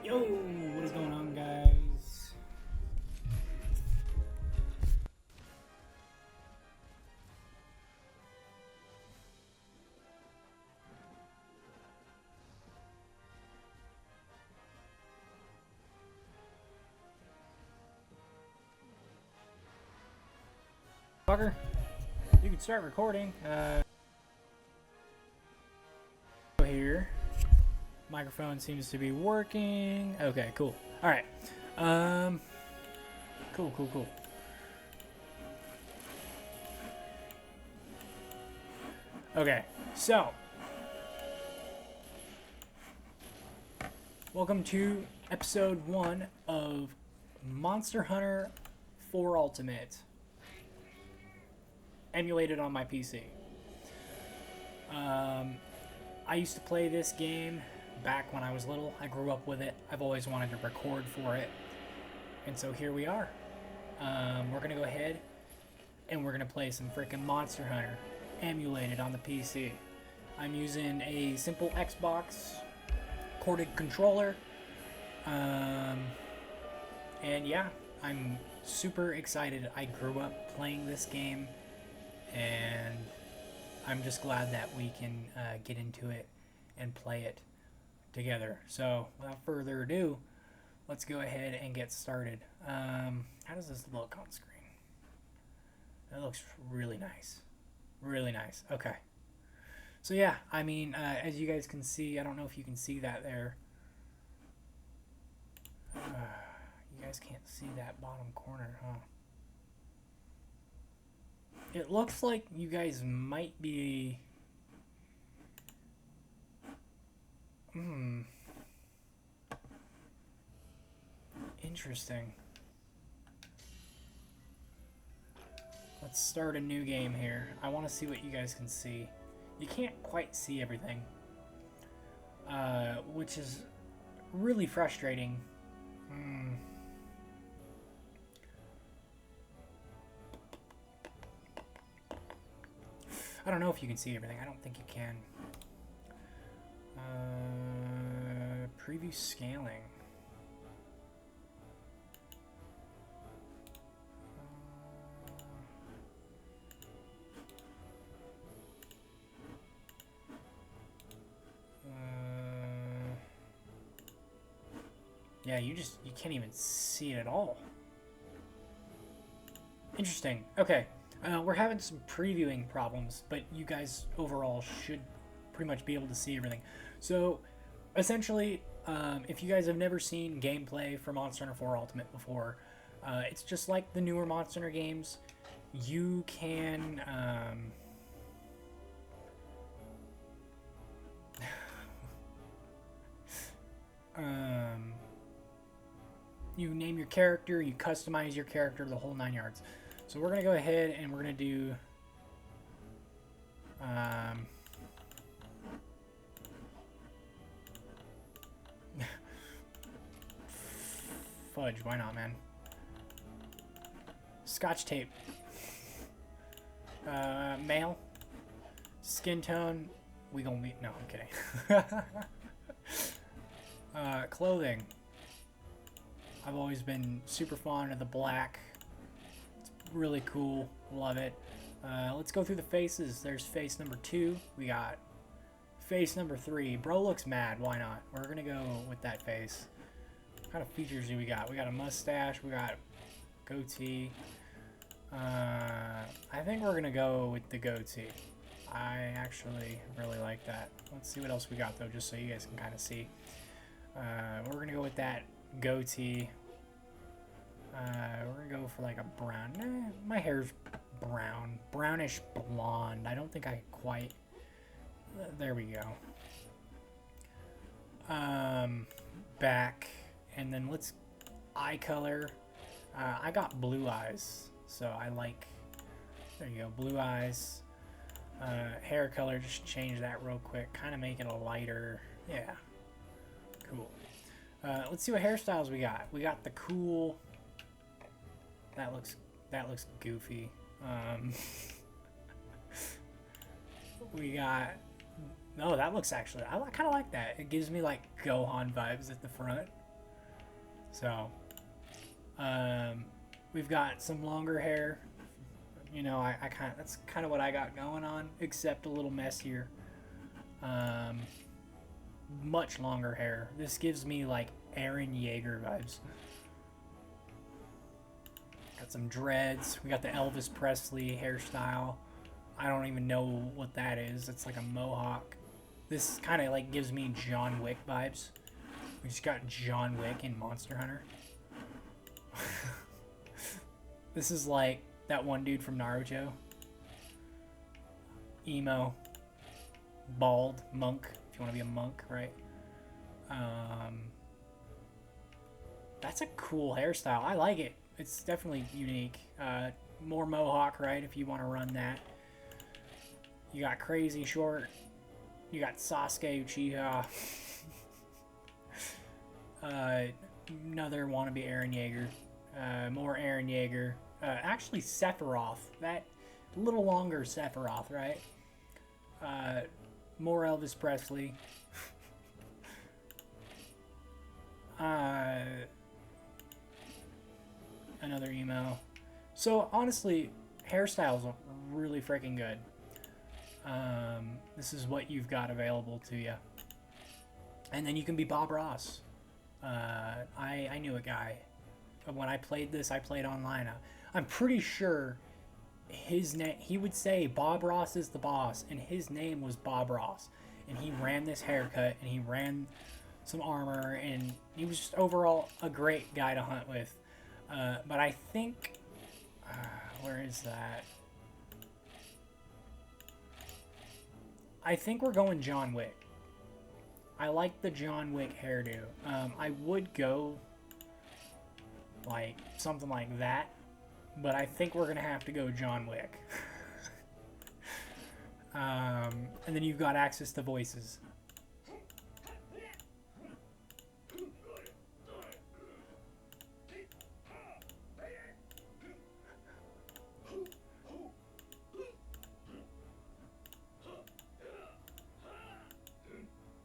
Yo, what is going on, guys? Fucker, you can start recording. Here. Microphone seems to be working. Okay, cool. All right. Cool. Okay, so welcome to episode 1 of Monster Hunter 4 Ultimate, emulated on my PC. I used to play this game back when I was little. I grew up with it. I've always wanted to record for it. And so here we are. We're going to go ahead and we're going to play some freaking Monster Hunter emulated on the PC. I'm using a simple Xbox corded controller. And yeah, I'm super excited. I grew up playing this game and I'm just glad that we can get into it and play it together. So without further ado, let's go ahead and get started. How does this look on screen? That looks really nice. Really nice. Okay. So yeah, I mean, as you guys can see, I don't know if you can see that there. You guys can't see that bottom corner, huh? It looks like you guys might be... Interesting. Let's start a new game here. I want to see what you guys can see. You can't quite see everything, which is really frustrating. I don't know if you can see everything. I don't think you can. Preview scaling. Yeah, you can't even see it at all. Interesting. Okay. We're having some previewing problems, but you guys overall should pretty much be able to see everything. So, essentially, if you guys have never seen gameplay for Monster Hunter 4 Ultimate before, it's just like the newer Monster Hunter games. You can... you name your character, you customize your character, the whole 9 yards. So we're going to go ahead and we're going to do fudge, why not, man? Scotch tape. Male. Skin tone. We gonna be... No, I'm kidding. Clothing. I've always been super fond of the black. It's really cool. Love it. Let's go through the faces. There's face number 2. We got face number 3. Bro looks mad. Why not? We're going to go with that face. What kind of features do we got? We got a mustache. We got goatee. I think we're going to go with the goatee. I actually really like that. Let's see what else we got, though, just so you guys can kind of see. We're going to go with that goatee. We're going to go for like a brown. My hair's brown. Brownish blonde. I don't think I quite... There we go. Back. And then let's... Eye color. I got blue eyes. So I like... There you go. Blue eyes. Hair color. Just change that real quick. Kind of make it a lighter... Yeah. Cool. Let's see what hairstyles we got. We got the cool... That looks goofy. We got... No, that looks actually... I kind of like that. It gives me like Gohan vibes at the front. So, we've got some longer hair. You know, I kind of, that's kind of what I got going on, except a little messier. Um, Much longer hair. This gives me like Aaron Yeager vibes. Got some dreads. We got the Elvis Presley hairstyle. I don't even know what that is. It's like a mohawk. This kind of like gives me John Wick vibes. We just got John Wick in Monster Hunter. This is like that one dude from Naruto. Emo. Bald. Monk. If you want to be a monk, right? That's a cool hairstyle. I like it. It's definitely unique. More mohawk, right? If you want to run that. You got Crazy Short. You got Sasuke Uchiha. Another wannabe Eren Yeager. More Eren Yeager. Actually, Sephiroth. That little longer Sephiroth, right? More Elvis Presley. Another emo. So honestly, hairstyles are really freaking good. This is what you've got available to you. And then you can be Bob Ross. I knew a guy. When I played this, I played online. I'm pretty sure his name, he would say Bob Ross is the boss, and his name was Bob Ross. And he ran this haircut, and he ran some armor, and he was just overall a great guy to hunt with. But I think, where is that? I think we're going John Wick. I like the John Wick hairdo. I would go like something like that, but I think we're gonna have to go John Wick. And then you've got access to voices.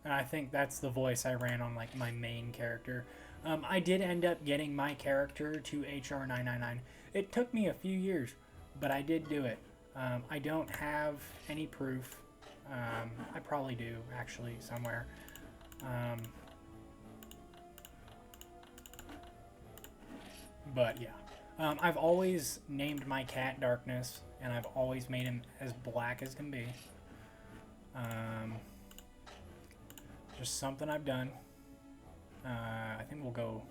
And I think that's the voice I ran on like my main character. I did end up getting my character to HR 999. It took me a few years, but I did do it. I don't have any proof. I probably do, actually, somewhere. But yeah. I've always named my cat Darkness, and I've always made him as black as can be. Just something I've done. I think we'll go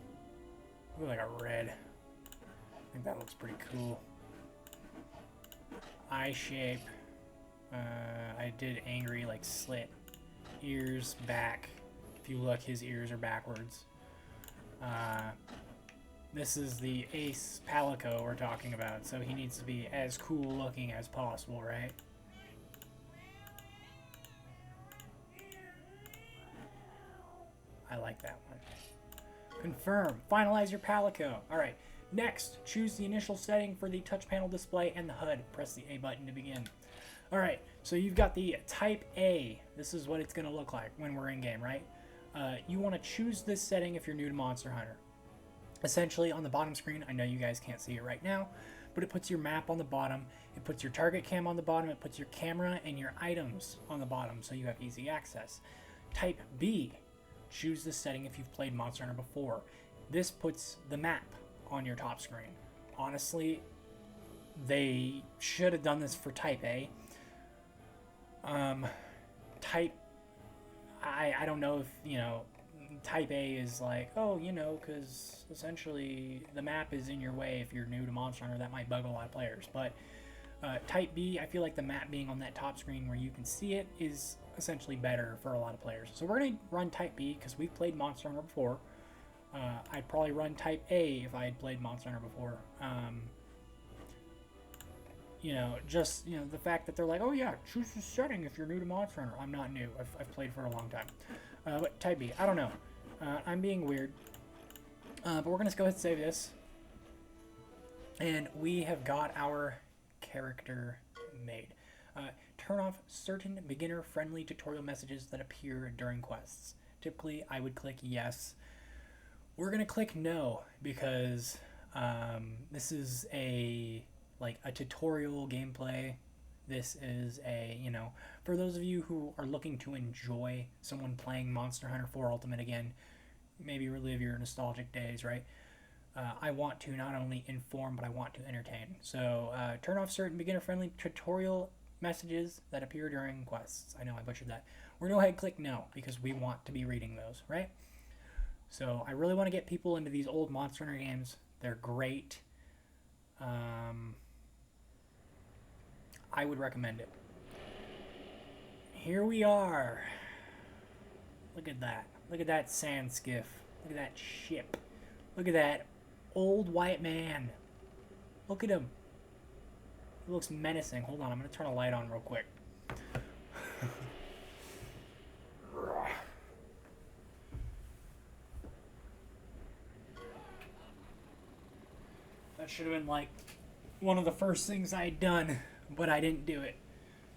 like a red. I think that looks pretty cool. Eye shape. I did angry, like slit. Ears back. If you look, his ears are backwards. This is the Ace Palico we're talking about, so he needs to be as cool looking as possible, right? I like that one. Confirm. Finalize your Palico. Alright, next, choose the initial setting for the touch panel display and the HUD. Press the A button to begin. Alright, so you've got the Type A. This is what it's going to look like when we're in game, right? You want to choose this setting if you're new to Monster Hunter. Essentially, on the bottom screen, I know you guys can't see it right now, but it puts your map on the bottom, it puts your target cam on the bottom, it puts your camera and your items on the bottom, so you have easy access. Type B. Choose this setting if you've played Monster Hunter before. This puts the map on your top screen. Honestly, they should have done this for Type A. I don't know if, you know, Type A is like, oh, you know, because essentially the map is in your way if you're new to Monster Hunter. That might bug a lot of players. But Type B, I feel like the map being on that top screen where you can see it is essentially better for a lot of players. So we're going to run Type B because we've played Monster Hunter before. I'd probably run Type A if I had played Monster Hunter before. You know, just, you know, the fact that they're like, oh yeah, choose this setting if you're new to Monster Hunter. I'm not new. I've played for a long time. But Type B, I don't know. I'm being weird. But we're going to go ahead and save this. And we have got our character made. Turn off certain beginner-friendly tutorial messages that appear during quests. Typically, I would click yes. We're gonna click no because this is a tutorial gameplay. This is for those of you who are looking to enjoy someone playing Monster Hunter 4 Ultimate again, maybe relive your nostalgic days, right? I want to not only inform, but I want to entertain. So turn off certain beginner-friendly tutorial messages that appear during quests. I know I butchered that. We're going to go ahead and click no because we want to be reading those, right? So I really want to get people into these old Monster Hunter games. They're great. I would recommend it. Here we are. Look at that. Look at that sand skiff. Look at that ship. Look at that old white man. Look at him. He looks menacing. Hold on, I'm going to turn a light on real quick. That should have been like one of the first things I had done, but I didn't do it.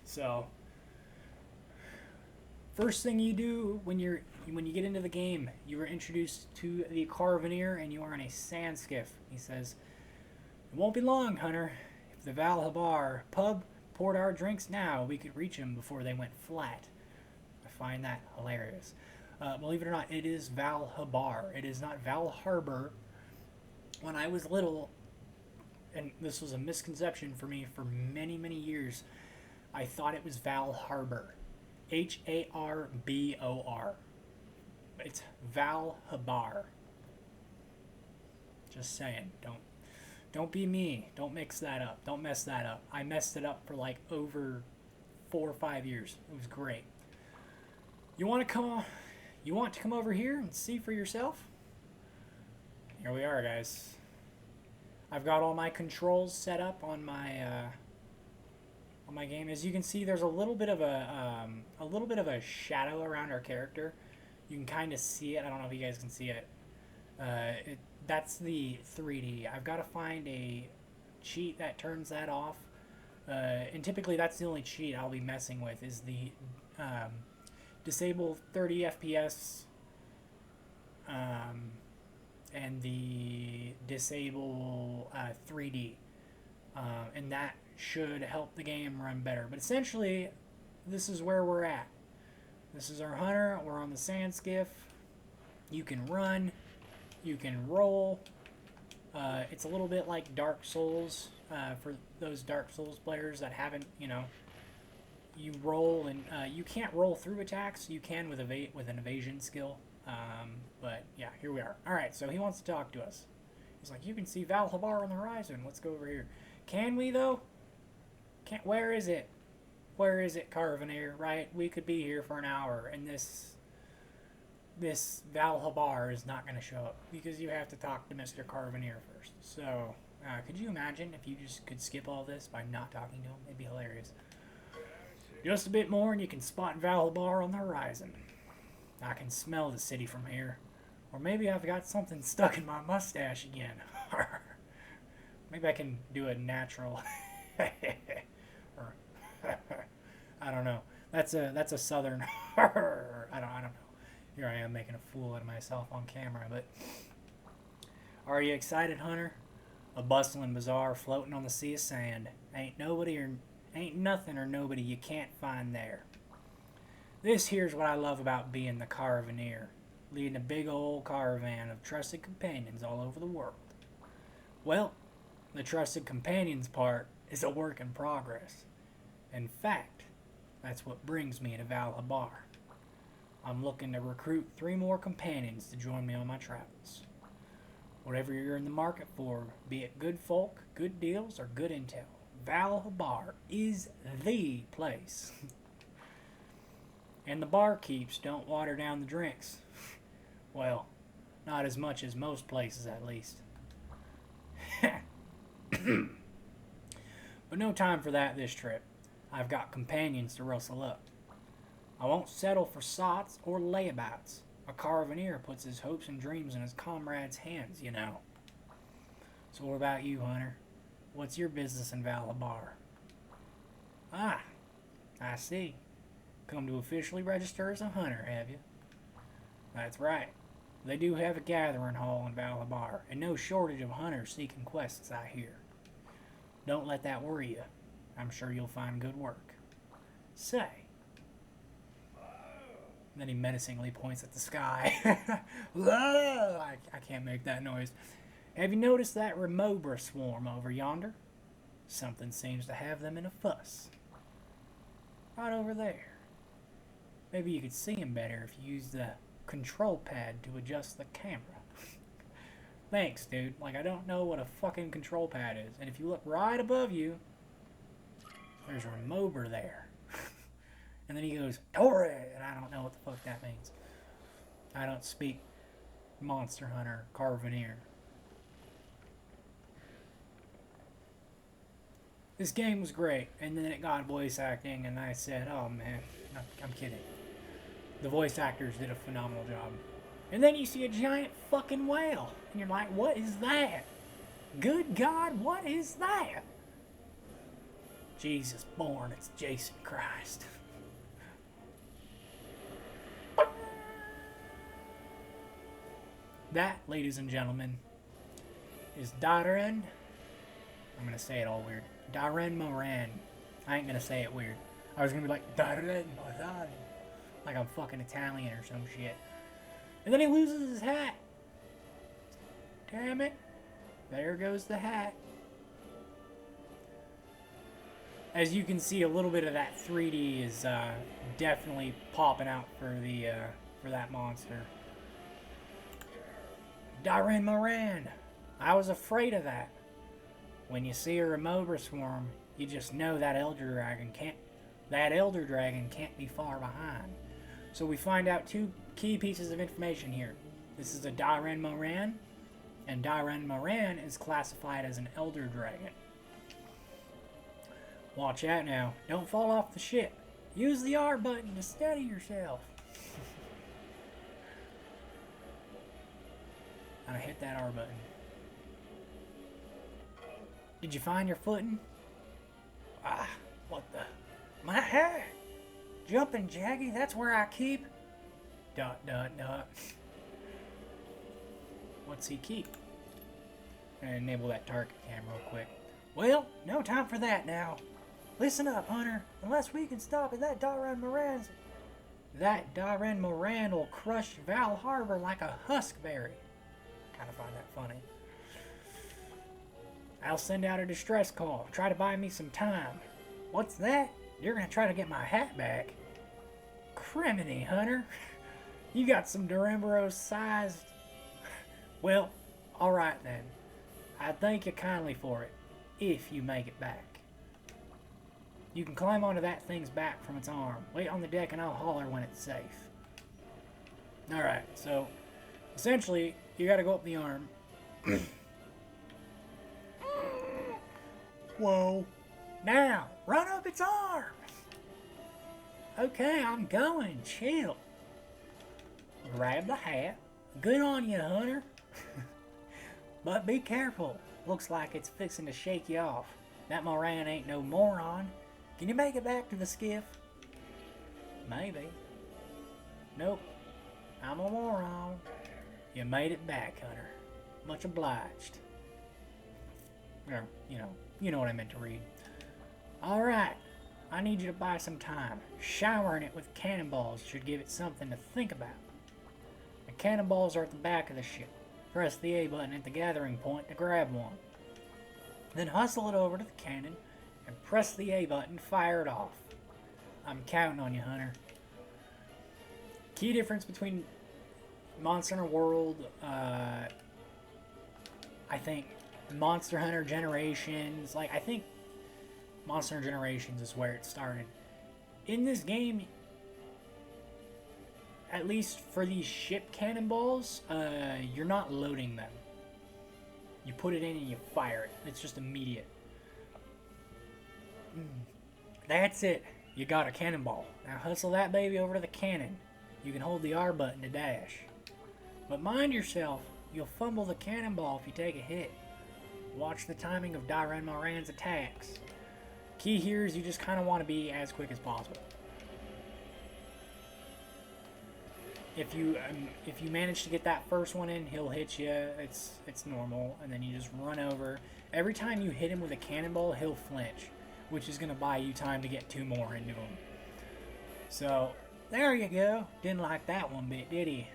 So, first thing you do when you get into the game, you are introduced to the Caravaneer and you are in a sand skiff. He says, "It won't be long, Hunter. If the Valhabar pub poured our drinks now, we could reach them before they went flat." I find that hilarious. Believe it or not, it is Valhabar. It is not Val Harbor. When I was little, and this was a misconception for me for many, many years, I thought it was Val Harbor. Harbor. It's Valhabar. Just saying. Don't be me. Don't mix that up. Don't mess that up. I messed it up for like over 4 or 5 years. It was great. You want to come over here and see for yourself? Here we are, guys. I've got all my controls set up on my game. As you can see, there's a little bit of a shadow around our character. You can kind of see it. I don't know if you guys can see it. That's the 3D. I've got to find a cheat that turns that off. And typically that's the only cheat I'll be messing with is the disable 30 FPS and the disable 3D. And that should help the game run better. But essentially, this is where we're at. This is our hunter. We're on the sand skiff. You can run. You can roll. It's a little bit like Dark Souls for those Dark Souls players that haven't, you roll and you can't roll through attacks. You can with an evasion skill. But yeah, here we are. All right, so he wants to talk to us. He's like, "You can see Valhabar on the horizon. Let's go over here." Can we though? Can't. Where is it? Where is it, Caravaneer? Right? We could be here for an hour, and this Valhabar is not going to show up because you have to talk to Mr. Caravaneer first. So, could you imagine if you just could skip all this by not talking to him? It'd be hilarious. Just a bit more, and you can spot Valhabar on the horizon. I can smell the city from here. Or maybe I've got something stuck in my mustache again. Maybe I can do a natural. Or, I don't know. That's a southern. I don't know. Here I am making a fool out of myself on camera. But are you excited, Hunter? A bustling bazaar floating on the sea of sand. Ain't nothing or nobody you can't find there. This here's what I love about being the Caravaneer, leading a big old caravan of trusted companions all over the world. Well, the trusted companions part is a work in progress. In fact, that's what brings me to Valhabar. I'm looking to recruit 3 more companions to join me on my travels. Whatever you're in the market for, be it good folk, good deals, or good intel, Valhabar is the place. And the barkeeps don't water down the drinks. Well, not as much as most places, at least. But no time for that this trip. I've got companions to rustle up. I won't settle for sots or layabouts. A Caravaneer puts his hopes and dreams in his comrades' hands, you know. So what about you, Hunter? What's your business in Valhabar? Ah, I see. Come to officially register as a hunter, have you? That's right. They do have a gathering hall in Valabar, and no shortage of hunters seeking quests, I hear. Don't let that worry you. I'm sure you'll find good work. Say. Then he menacingly points at the sky. I can't make that noise. Have you noticed that Remobra swarm over yonder? Something seems to have them in a fuss. Right over there. Maybe you could see him better if you used the control pad to adjust the camera. Thanks, dude. Like, I don't know what a fucking control pad is. And if you look right above you, there's a Remobra there. And then he goes, Torre! And I don't know what the fuck that means. I don't speak Monster Hunter, Carveneer. This game was great, and then it got voice acting, and I said, oh man, I'm kidding. The voice actors did a phenomenal job. And then you see a giant fucking whale, and you're like, what is that? Good God, what is that? Jesus born, it's Jason Christ. That, ladies and gentlemen, is Darren. I'm going to say it all weird. Darren Moran. I ain't going to say it weird. I was going to be like, Darren Moran. Like I'm fucking Italian or some shit. And then he loses his hat. Damn it. There goes the hat. As you can see, a little bit of that 3D is definitely popping out for that monster. Darren Moran. I was afraid of that. When you see a Remobra swarm, you just know that Elder Dragon can't be far behind. So we find out two key pieces of information here. This is a Darren Moran, and Darren Moran is classified as an Elder Dragon. Watch out now. Don't fall off the ship. Use the R button to steady yourself. I hit that R button. Did you find your footing? Ah, what the? My hair! Jumping Jaggy, that's where I keep. ... What's he keep? And enable that target cam real quick. Well, no time for that now. Listen up, Hunter. Unless we can stop it, that Darren Moran will crush Val Harbor like a huskberry. Kind of find that funny. I'll send out a distress call. Try to buy me some time. What's that? You're gonna try to get my hat back? Criminy, Hunter. You got some Duramboros-sized... Well, alright then. I thank you kindly for it, if you make it back. You can climb onto that thing's back from its arm. Wait on the deck and I'll holler when it's safe. Alright, so... essentially, you gotta go up the arm. Whoa. Now, run up its arm. Okay, I'm going. Chill. Grab the hat. Good on you, Hunter. But be careful. Looks like it's fixing to shake you off. That Moran ain't no moron. Can you make it back to the skiff? Maybe. Nope. I'm a moron. You made it back, Hunter. Much obliged. Or, you know what I meant to read. Alright, I need you to buy some time. Showering it with cannonballs should give it something to think about. The cannonballs are at the back of the ship. Press the A button at the gathering point to grab one. Then hustle it over to the cannon and press the A button to fire it off. I'm counting on you, Hunter. Key difference between Monster Hunter World, I think Monster Hunter Generations, I think Monster Hunter Generations is where it started. In this game, at least for these ship cannonballs, you're not loading them. You put it in and you fire it. It's just immediate. That's it. You got a cannonball. Now hustle that baby over to the cannon. You can hold the R button to dash. But mind yourself, you'll fumble the cannonball if you take a hit. Watch the timing of Darren Moran's attacks. Key here is you just kind of want to be as quick as possible. If you manage to get that first one in, he'll hit you. It's normal, and then you just run over. Every time you hit him with a cannonball, he'll flinch, which is gonna buy you time to get 2 more into him. So there you go. Didn't like that one bit, did he?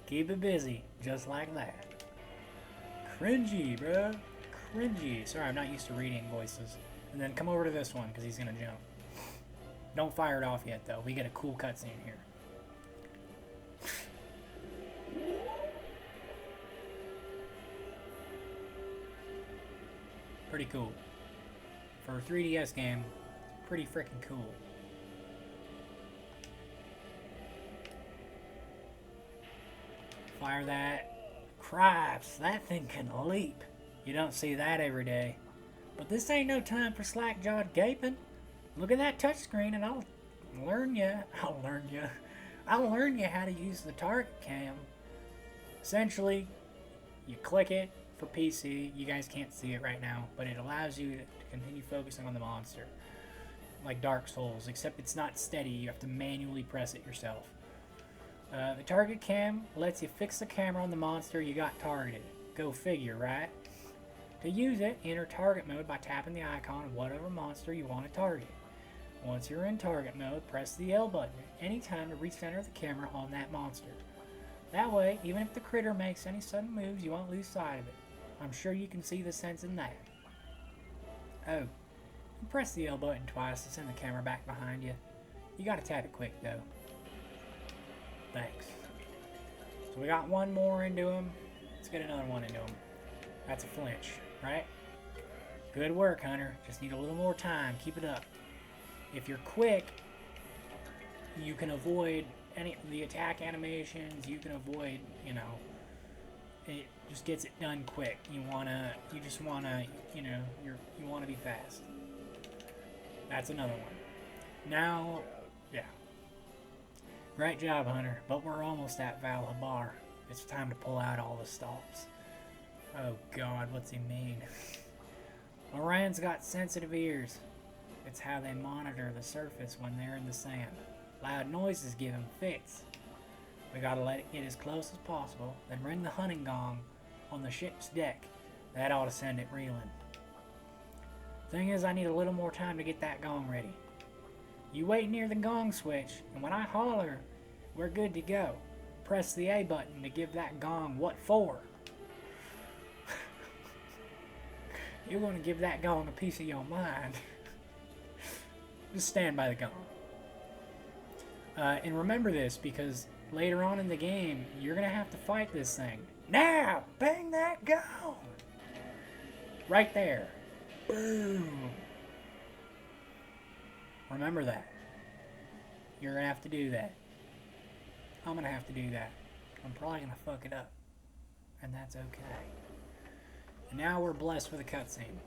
Keep it busy, just like that. Cringy, bro. Cringy. Sorry, I'm not used to reading voices. And then come over to this one because he's gonna jump. Don't fire it off yet, though. We get a cool cutscene here. Pretty cool. For a 3DS game, pretty freaking cool. Fire that. Cripes, that thing can leap. You don't see that every day. But this ain't no time for slack-jawed gaping. Look at that touchscreen and I'll learn you how to use the target cam. Essentially, you click it for PC. You guys can't see it right now, but it allows you to continue focusing on the monster. Like Dark Souls, except it's not steady. You have to manually press it yourself. The target cam lets you fix the camera on the monster you got targeted. Go figure, right? To use it, enter target mode by tapping the icon of whatever monster you want to target. Once you're in target mode, press the L button anytime to recenter the camera on that monster. That way, even if the critter makes any sudden moves, you won't lose sight of it. I'm sure you can see the sense in that. Oh, press the L button twice to send the camera back behind you. You gotta tap it quick though. Thanks. So we got one more into him. Let's get another one into him. That's a flinch, right? Good work, Hunter. Just need a little more time. Keep it up. If you're quick, you can avoid any of the attack animations. You can avoid, you know, it just gets it done quick. You just wanna, you wanna be fast. That's another one. Now, yeah. Great job, Hunter, but we're almost at Valhabar. It's time to pull out all the stops. Oh God, what's he mean? Moran's got sensitive ears. It's how they monitor the surface when they're in the sand. Loud noises give him fits. We gotta let it get as close as possible, then ring the hunting gong on the ship's deck. That ought to send it reeling. Thing is, I need a little more time to get that gong ready. You wait near the gong switch, and when I holler, we're good to go. Press the A button to give that gong what for. You're gonna give that gong a piece of your mind. Just stand by the gong. And remember this, because later on in the game, you're gonna have to fight this thing. Now, bang that gong! Right there. Boom. Remember that. You're gonna have to do that. I'm gonna have to do that. I'm probably gonna fuck it up. And that's okay. And now we're blessed with a cutscene.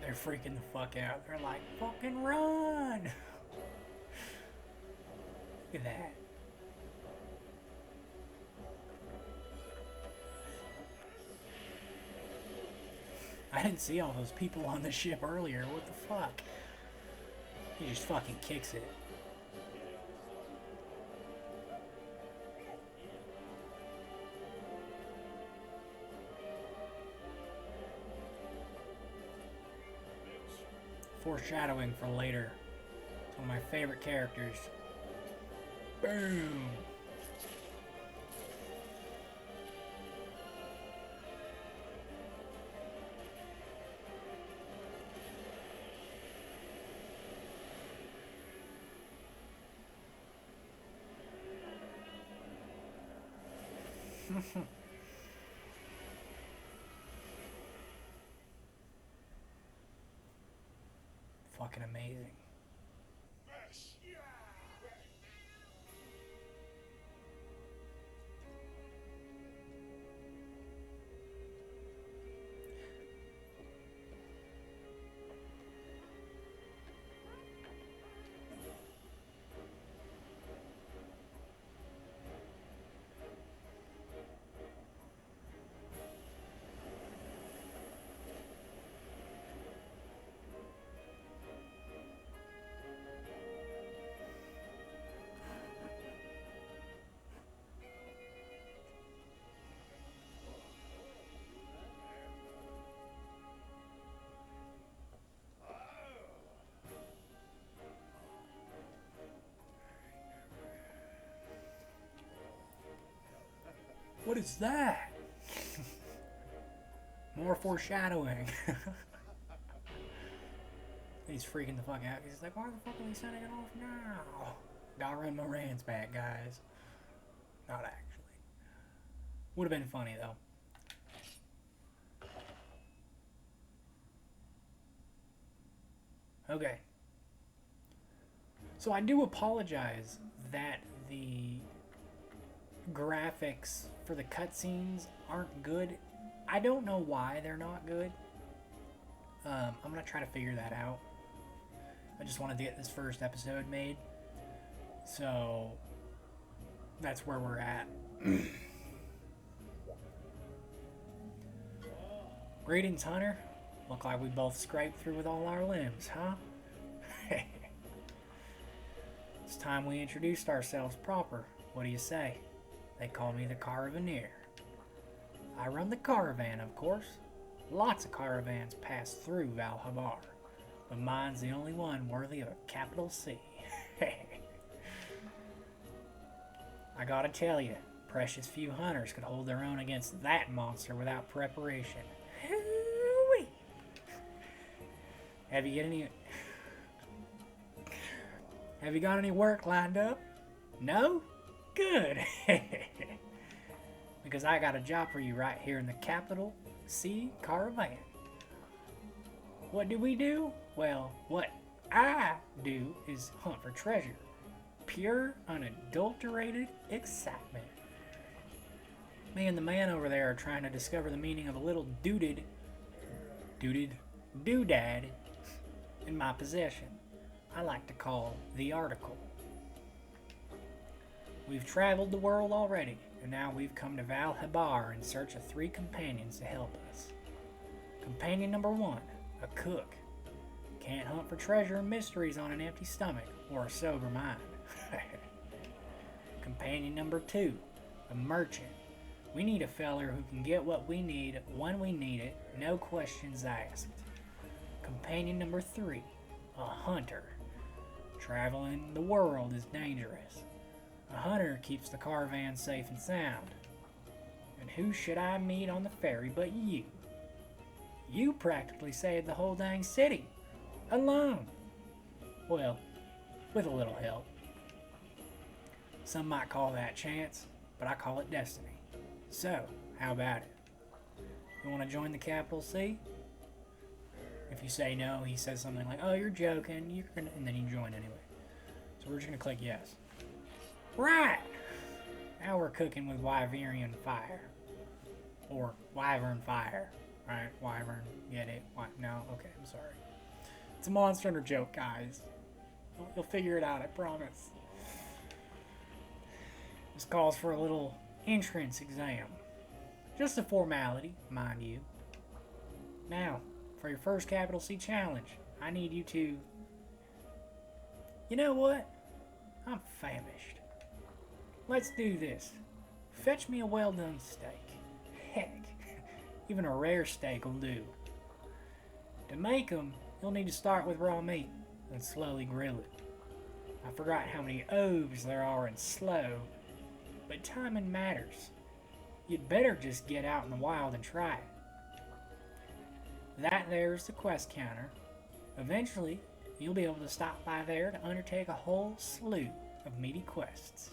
They're freaking the fuck out. They're like, fucking run! Look at that. I didn't see all those people on the ship earlier. What the fuck? He just fucking kicks it. Foreshadowing for later. It's one of my favorite characters. Boom! Fucking amazing. What is that? More foreshadowing. He's freaking the fuck out. He's like, why the fuck are they sending it off now? Dalren Moran's back, guys. Not actually. Would have been funny, though. Okay. So I do apologize that the graphics for the cutscenes aren't good. I don't know why they're not good. I'm going to try to figure that out. I just wanted to get this first episode made. So that's where we're at. Greetings, Hunter. Look like we both scraped through with all our limbs, huh? It's time we introduced ourselves proper. What do you say? They call me the Caravaneer. I run the caravan, of course. Lots of caravans pass through Valhabar, but mine's the only one worthy of a capital C. I gotta tell you, precious few hunters could hold their own against that monster without preparation. Have you got any work lined up? No? Good. Because I got a job for you right here in the capital C Caravan. What do we do? Well, what I do is hunt for treasure. Pure, unadulterated excitement. Me and the man over there are trying to discover the meaning of a little doodad in my possession. I like to call the article. We've traveled the world already, and now we've come to Valhabar in search of 3 companions to help us. Companion number 1, a cook. Can't hunt for treasure and mysteries on an empty stomach or a sober mind. Companion number 2, a merchant. We need a feller who can get what we need when we need it, no questions asked. Companion number 3, a hunter. Traveling the world is dangerous. A hunter keeps the caravan safe and sound. And who should I meet on the ferry but you? You practically saved the whole dang city. Alone. Well, with a little help. Some might call that chance, but I call it destiny. So, how about it? You want to join the capital C? If you say no, he says something like, oh, you're joking, and then you join anyway. So we're just going to click yes. Right! Now we're cooking with Wyverian fire. Or Wyvern fire. Right? Wyvern. Get it? No? Okay, I'm sorry. It's a Monster Hunter joke, guys. You'll figure it out, I promise. This calls for a little entrance exam. Just a formality, mind you. Now, for your first capital C challenge, I need you to... You know what? I'm famished. Let's do this. Fetch me a well-done steak. Heck, even a rare steak will do. To make them, you'll need to start with raw meat and slowly grill it. I forgot how many O's there are in slow, but timing matters. You'd better just get out in the wild and try it. That there's the quest counter. Eventually, you'll be able to stop by there to undertake a whole slew of meaty quests.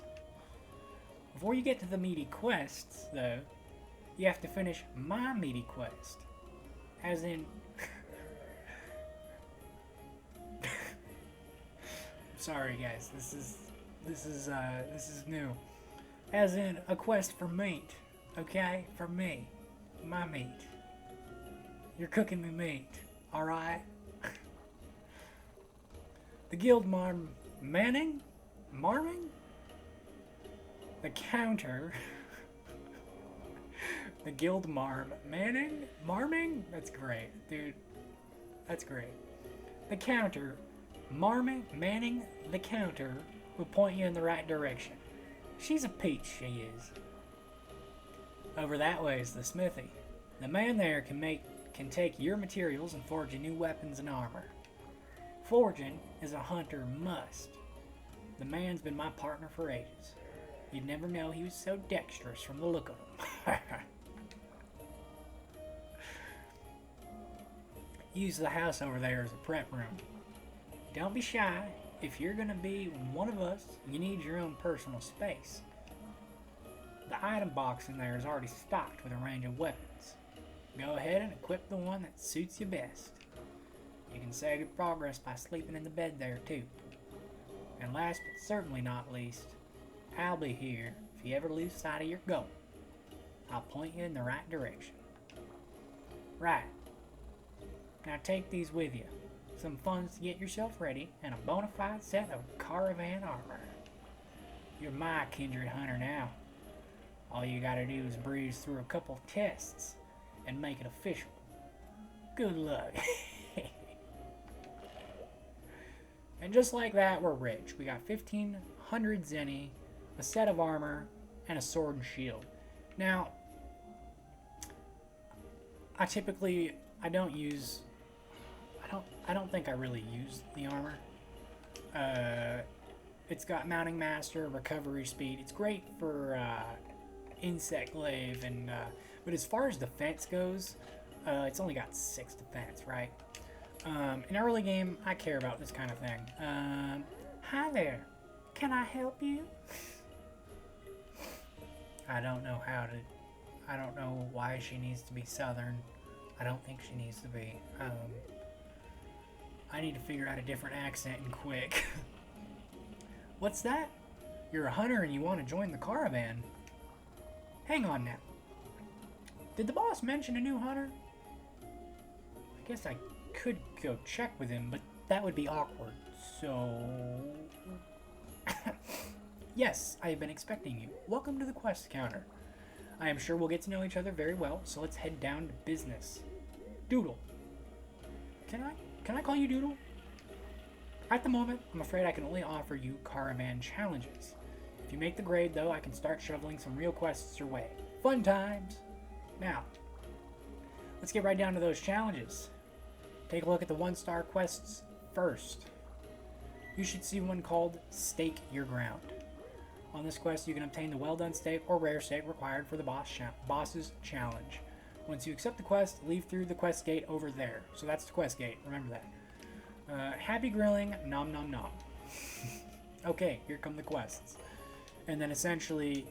Before you get to the meaty quests, though, you have to finish my meaty quest. As in... Sorry guys, this is new. As in a quest for meat, okay? For me. My meat. You're cooking me meat, alright? The Guild Marming? The counter. The Guild Marming? That's great, dude. That's great. The counter. Manning the counter will point you in the right direction. She's a peach, she is. Over that way is the smithy. The man there can take your materials and forge you new weapons and armor. Forging is a hunter must. The man's been my partner for ages. You'd never know he was so dexterous from the look of him. Use the house over there as a prep room. Don't be shy. If you're gonna be one of us, you need your own personal space. The item box in there is already stocked with a range of weapons. Go ahead and equip the one that suits you best. You can save your progress by sleeping in the bed there too. And last but certainly not least, I'll be here if you ever lose sight of your goal. I'll point you in the right direction. Right. Now take these with you. Some funds to get yourself ready, and a bona fide set of caravan armor. You're my kindred hunter now. All you gotta do is breeze through a couple tests and make it official. Good luck. And just like that, we're rich. We got 1,500 zenny, a set of armor, and a sword and shield. Now, I don't think I really use the armor. It's got mounting master, recovery speed. It's great for insect glaive, and but as far as defense goes, it's only got 6 defense, right? In early game, I care about this kind of thing. Hi there, can I help you? I don't know why she needs to be Southern. I don't think she needs to be. I need to figure out a different accent and quick. What's that? You're a hunter and you want to join the caravan? Hang on now. Did the boss mention a new hunter? I guess I could go check with him, but that would be awkward, so... Yes, I have been expecting you. Welcome to the quest counter. I am sure we'll get to know each other very well, so let's head down to business. Doodle. Can I call you Doodle? At the moment, I'm afraid I can only offer you caravan challenges. If you make the grade, though, I can start shoveling some real quests your way. Fun times! Now, let's get right down to those challenges. Take a look at the 1-star quests first. You should see one called Stake Your Ground. On this quest, you can obtain the well-done steak or rare steak required for the boss's challenge. Once you accept the quest, leave through the quest gate over there. So that's the quest gate, remember that. Happy grilling, nom nom nom. Okay, here come the quests. And then essentially,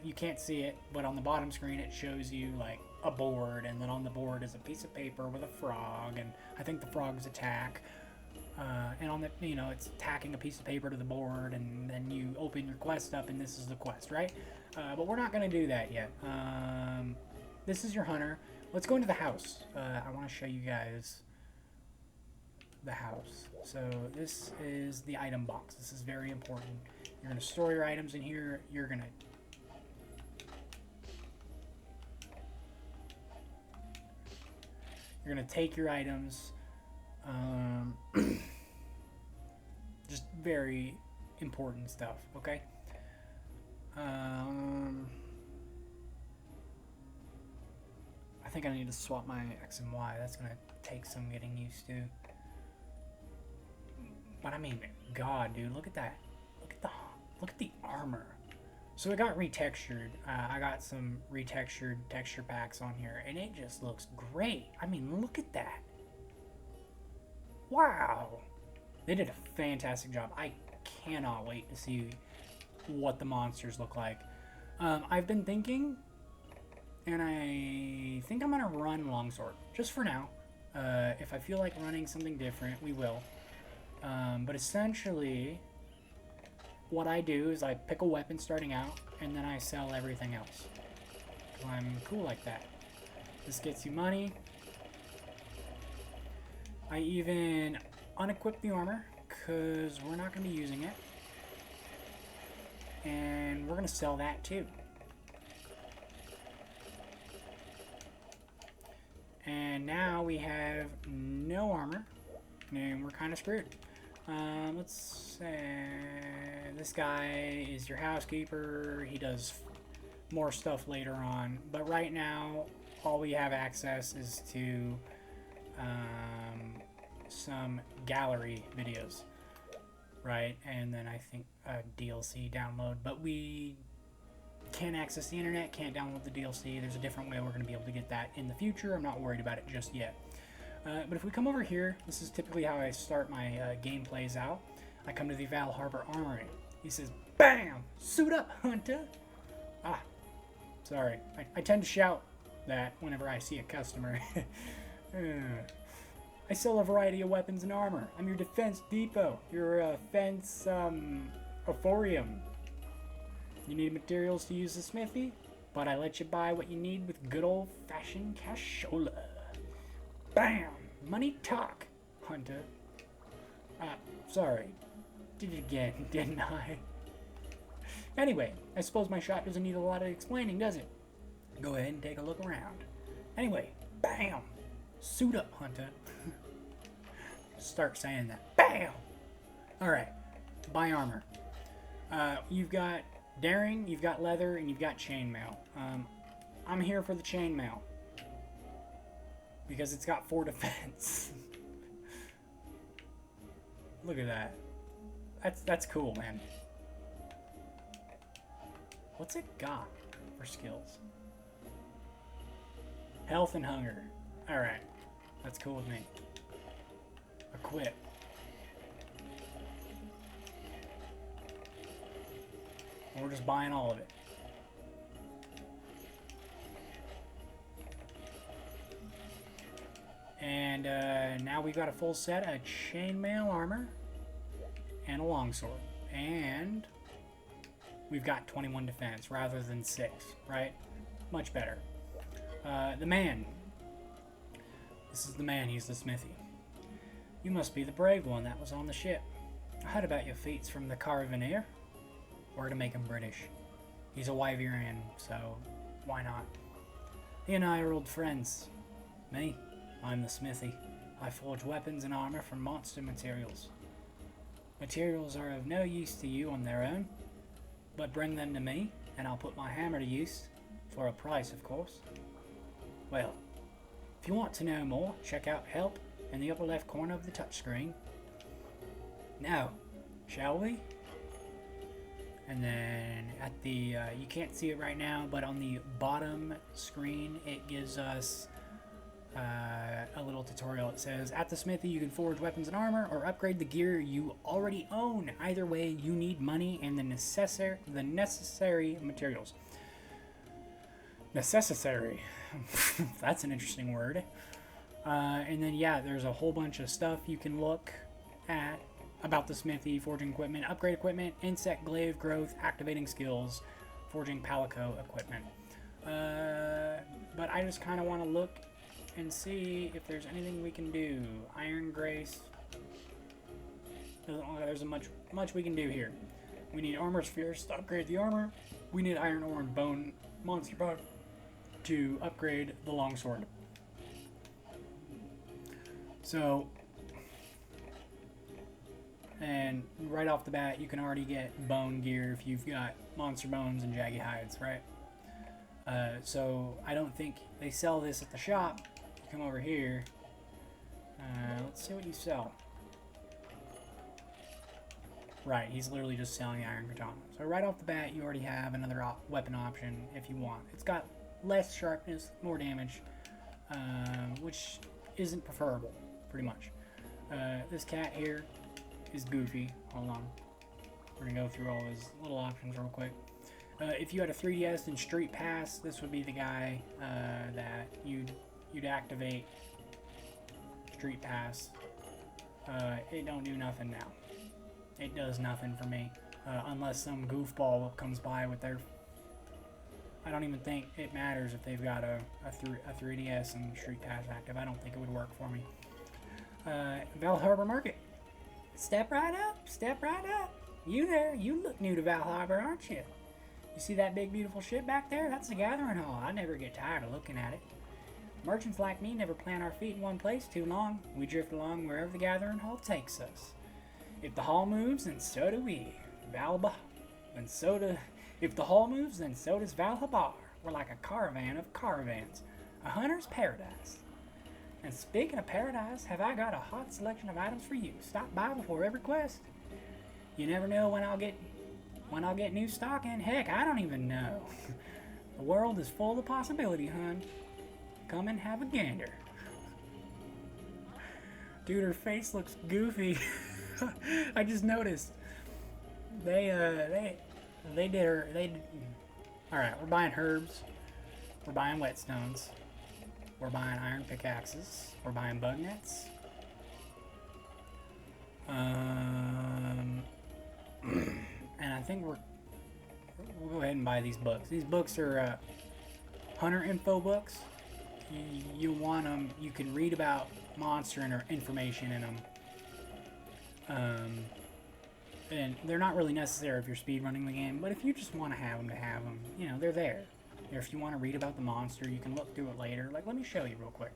you can't see it, but on the bottom screen it shows you like a board, and then on the board is a piece of paper with a frog, and I think the frog's attack. And on the, it's attacking a piece of paper to the board, and then you open your quest up, and this is the quest, right? But we're not going to do that yet. This is your hunter. Let's go into the house. I want to show you guys the house. So this is the item box. This is very important. You're going to store your items in here. You're going to take your items. Just very important stuff, okay? I think I need to swap my X and Y. That's gonna take some getting used to. But I mean, God, dude, look at that. Look at the armor. So it got retextured. I got some retextured texture packs on here, and it just looks great. I mean, look at that. Wow. They did a fantastic job. I cannot wait to see what the monsters look like. I've been thinking, and I think I'm going to run Longsword, just for now. If I feel like running something different, we will. But essentially, what I do is I pick a weapon starting out, and then I sell everything else. I'm cool like that. This gets you money. I even unequip the armor, because we're not going to be using it. And we're going to sell that too. And now we have no armor, and we're kind of screwed. Let's say this guy is your housekeeper. He does more stuff later on, but right now all we have access is to some gallery videos, right? And then I think a DLC download, but we can't access the internet, can't download the DLC. There's a different way we're going to be able to get that in the future. I'm not worried about it just yet. But if we come over here, this is typically how I start my gameplays out. I come to the Val Harbor Armory. He says, "Bam! Suit up, Hunter!" Ah, sorry. I tend to shout that whenever I see a customer. I sell a variety of weapons and armor. I'm your defense depot. Your fence, euphorium. You need materials to use the smithy, but I let you buy what you need with good old-fashioned cashola. Bam! Money talk, Hunter. Sorry. Did it again, didn't I? Anyway, I suppose my shot doesn't need a lot of explaining, does it? Go ahead and take a look around. Anyway, bam! Suit up, Hunter. Start saying that. Bam! Alright, buy armor. You've got daring, you've got leather, and you've got chainmail. I'm here for the chainmail. Because it's got 4 defense. Look at that. That's cool, man. What's it got for skills? Health and hunger. Alright. That's cool with me. Equip. We're just buying all of it. And now we've got a full set of chainmail armor and a longsword. And we've got 21 defense rather than 6, right? Much better. The man. This is the man, he's the smithy. You must be the brave one that was on the ship. I heard about your feats from the Caravaneer. Or to make him British. He's a Wyverian, so why not? He and I are old friends. Me, I'm the smithy. I forge weapons and armor from monster materials. Materials are of no use to you on their own, but bring them to me, and I'll put my hammer to use, for a price, of course. Well, if you want to know more, check out Help in the upper left corner of the touchscreen. Now, shall we? And then at the, you can't see it right now, but on the bottom screen, it gives us a little tutorial. It says, at the smithy, you can forge weapons and armor or upgrade the gear you already own. Either way, you need money and the necessary materials. Necessary. That's an interesting word. And then, yeah, there's a whole bunch of stuff you can look at about the smithy, forging equipment, upgrade equipment, insect glaive growth, activating skills, forging palico equipment. But I just kind of want to look and see if there's anything we can do. Iron Grace. Doesn't look like there's much we can do here. We need armor spheres to upgrade the armor. We need iron ore and bone monster bone to upgrade the longsword. So, and right off the bat, you can already get bone gear if you've got monster bones and jaggy hides, right? So I don't think they sell this at the shop. Come over here. Let's see what you sell. Right, he's literally just selling the iron katana. So right off the bat, you already have another weapon option if you want. It's got less sharpness, more damage, which isn't preferable, pretty much. This cat here is goofy. Hold on. We're gonna go through all his little options real quick. If you had a 3DS and Street Pass, this would be the guy that you'd activate Street Pass. It don't do nothing now. It does nothing for me, unless some goofball comes by with their... I don't even think it matters if they've got a 3DS and Street Pass active. I don't think it would work for me. Val Harbor Market. Step right up, step right up. You there, you look new to Val Harbor, aren't you? You see that big beautiful ship back there? That's the gathering hall. I never get tired of looking at it. Merchants like me never plant our feet in one place too long. We drift along wherever the gathering hall takes us. If the hall moves, then so do we. If the hall moves, then so does Valhabar. We're like a caravan of caravans. A hunter's paradise. And speaking of paradise, have I got a hot selection of items for you. Stop by before every quest. You never know when I'll get When I'll get new stock in, heck, I don't even know. The world is full of possibility, hun. Come and have a gander. Dude, her face looks goofy. I just noticed. They did her. All right, we're buying herbs. We're buying whetstones. We're buying iron pickaxes. We're buying bug nets. And I think we'll go ahead and buy these books. These books are hunter info books. You want them. You can read about monster information in them. And they're not really necessary if you're speedrunning the game, but if you just want to have them, you know, they're there. Or if you want to read about the monster, you can look through it later. Like, let me show you real quick.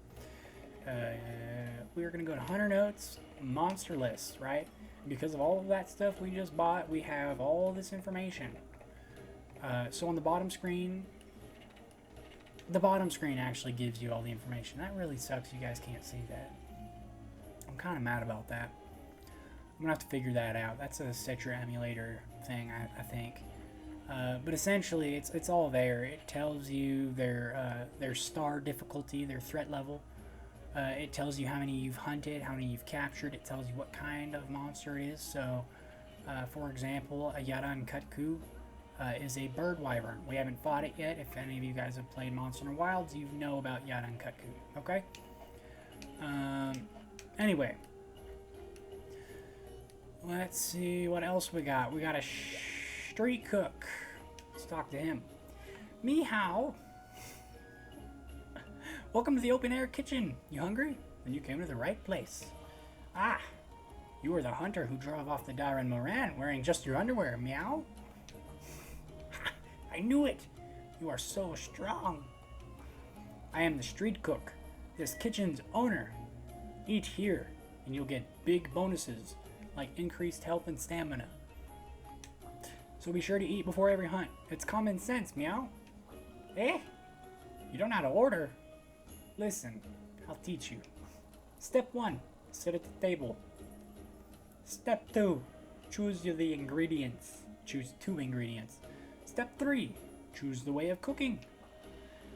We're going to go to Hunter Notes, Monster Lists, right? Because of all of that stuff we just bought, we have all this information. So on the bottom screen actually gives you all the information. That really sucks you guys can't see that. I'm kind of mad about that. I'm going to have to figure that out. That's a Citra emulator thing, I think. But essentially, it's all there. It tells you their star difficulty, their threat level. It tells you how many you've hunted, how many you've captured. It tells you what kind of monster it is. So, for example, a Yaran Kutku is a bird wyvern. We haven't fought it yet. If any of you guys have played Monster Hunter Wilds, you know about Yaran Kutku. Okay? Anyway. Let's see what else we got. We got a street cook. Let's talk to him. Meow. Welcome to the open air kitchen. You hungry? Then you came to the right place. Ah, you are the hunter who drove off the Dairen Moran wearing just your underwear. Meow. I knew it. You are so strong. I am the street cook, this kitchen's owner. Eat here, and you'll get big bonuses, like increased health and stamina. So be sure to eat before every hunt. It's common sense, meow. Eh? You don't know how to order? Listen, I'll teach you. Step 1, sit at the table. Step 2, choose the ingredients. Choose 2 ingredients. Step 3, choose the way of cooking.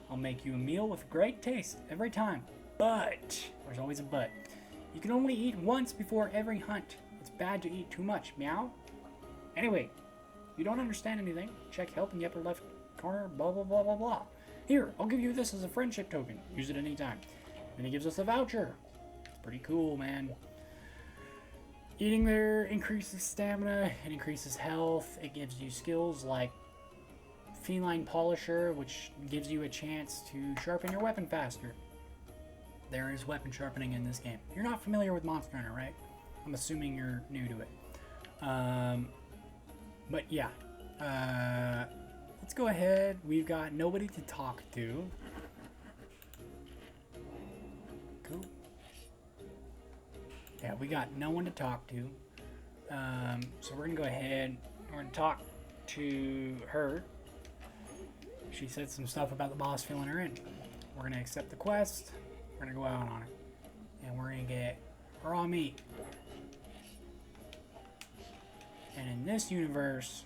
I'll make you a meal with great taste every time. But, there's always a but. You can only eat once before every hunt. It's bad to eat too much, meow. Anyway, if you don't understand anything, check help in the upper left corner, blah blah blah blah blah. Here, I'll give you this as a friendship token. Use it anytime. Then he gives us a voucher. It's pretty cool, man. Eating there increases stamina, it increases health, it gives you skills like Feline Polisher, which gives you a chance to sharpen your weapon faster. There is weapon sharpening in this game. You're not familiar with Monster Hunter, right? I'm assuming you're new to it. But yeah. Let's go ahead. We've got nobody to talk to. Cool. Yeah, we got no one to talk to. So we're going to go ahead. We're going to talk to her. She said some stuff about the boss filling her in. We're going to accept the quest. We're going to go out on it. And we're going to get raw meat. And in this universe,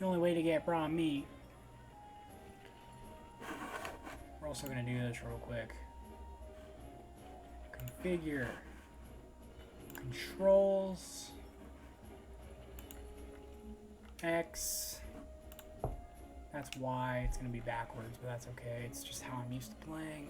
the only way to get raw meat... We're also going to do this real quick. Configure. Controls. X. That's Y. It's going to be backwards, but that's okay. It's just how I'm used to playing.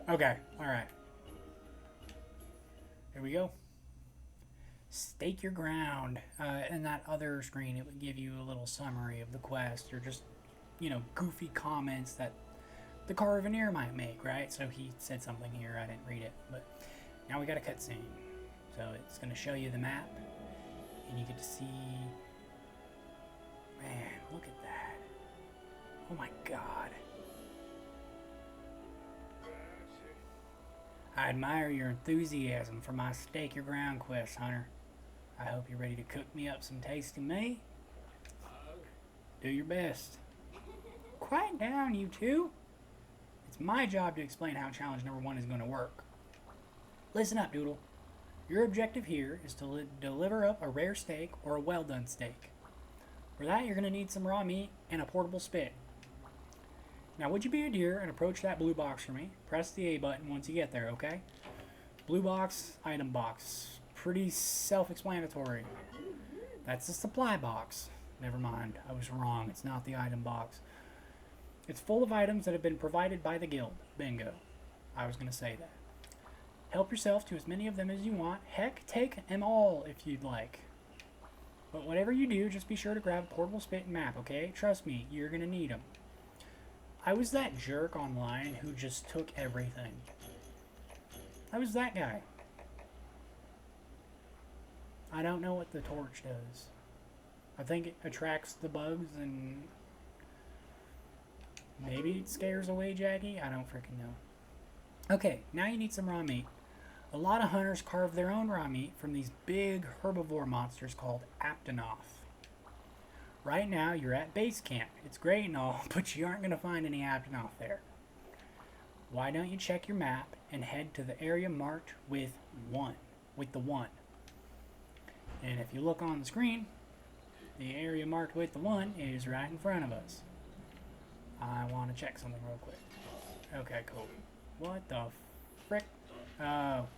Okay, alright. Here we go. Stake your ground. In that other screen, it would give you a little summary of the quest, or just, you know, goofy comments that the Carveneer might make, right? So he said something here, I didn't read it, but now we got a cutscene. So it's going to show you the map, and you get to see... Man, look at that. Oh my god. I admire your enthusiasm for my Stake Your Ground quest, Hunter. I hope you're ready to cook me up some tasty meat. Do your best. Quiet down, you two. It's my job to explain how challenge number 1 is going to work. Listen up, Doodle. Your objective here is to deliver up a rare steak or a well-done steak. For that, you're going to need some raw meat and a portable spit. Now, would you be a dear and approach that blue box for me? Press the A button once you get there, okay? Blue box, item box. Pretty self-explanatory. That's the supply box. Never mind, I was wrong. It's not the item box. It's full of items that have been provided by the guild. Bingo. I was going to say that. Help yourself to as many of them as you want. Heck, take them all if you'd like. But whatever you do, just be sure to grab a portable spit and map, okay? Trust me, you're going to need them. I was that jerk online who just took everything. I was that guy. I don't know what the torch does. I think it attracts the bugs and maybe it scares away Jackie. I don't freaking know. Okay, now you need some raw meat. A lot of hunters carve their own raw meat from these big herbivore monsters called Aptonoth. Right now, you're at base camp. It's great and all, but you aren't going to find any Aptonoth there. Why don't you check your map and head to the area marked with the 1. And if you look on the screen, the area marked with the 1 is right in front of us. I want to check something real quick. Okay, cool. What the frick? Oh.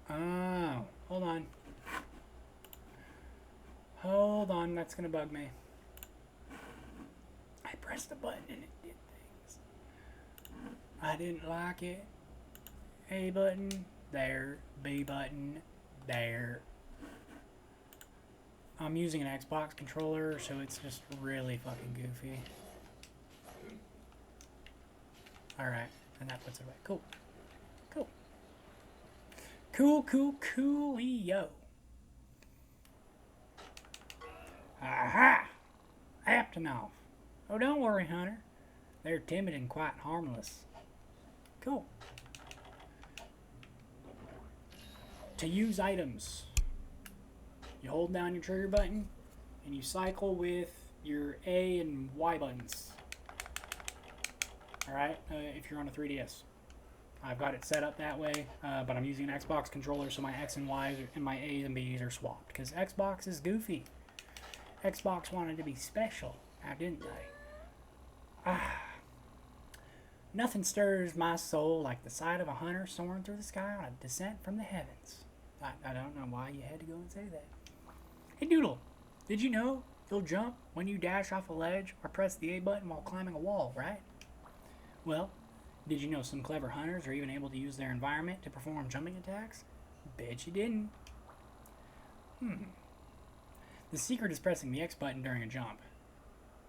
Oh, hold on. Hold on, that's gonna bug me. I pressed the button and it did things. I didn't like it. A button, there. B button, there. I'm using an Xbox controller, so it's just really fucking goofy. Alright, and that puts it away. Cool. Cool. Coolio. Aha! Aptonoth. Oh, don't worry, Hunter. They're timid and quite harmless. Cool. To use items, you hold down your trigger button and you cycle with your A and Y buttons. Alright, if you're on a 3DS. I've got it set up that way, but I'm using an Xbox controller, so my X and Y's and my A's and B's are swapped, because Xbox is goofy. Xbox wanted to be special, now didn't they? Nothing stirs my soul like the sight of a hunter soaring through the sky on a descent from the heavens. I don't know why you had to go and say that. Hey Doodle, did you know you'll jump when you dash off a ledge or press the A button while climbing a wall, right? Well, did you know some clever hunters are even able to use their environment to perform jumping attacks? Bet you didn't. The secret is pressing the X button during a jump.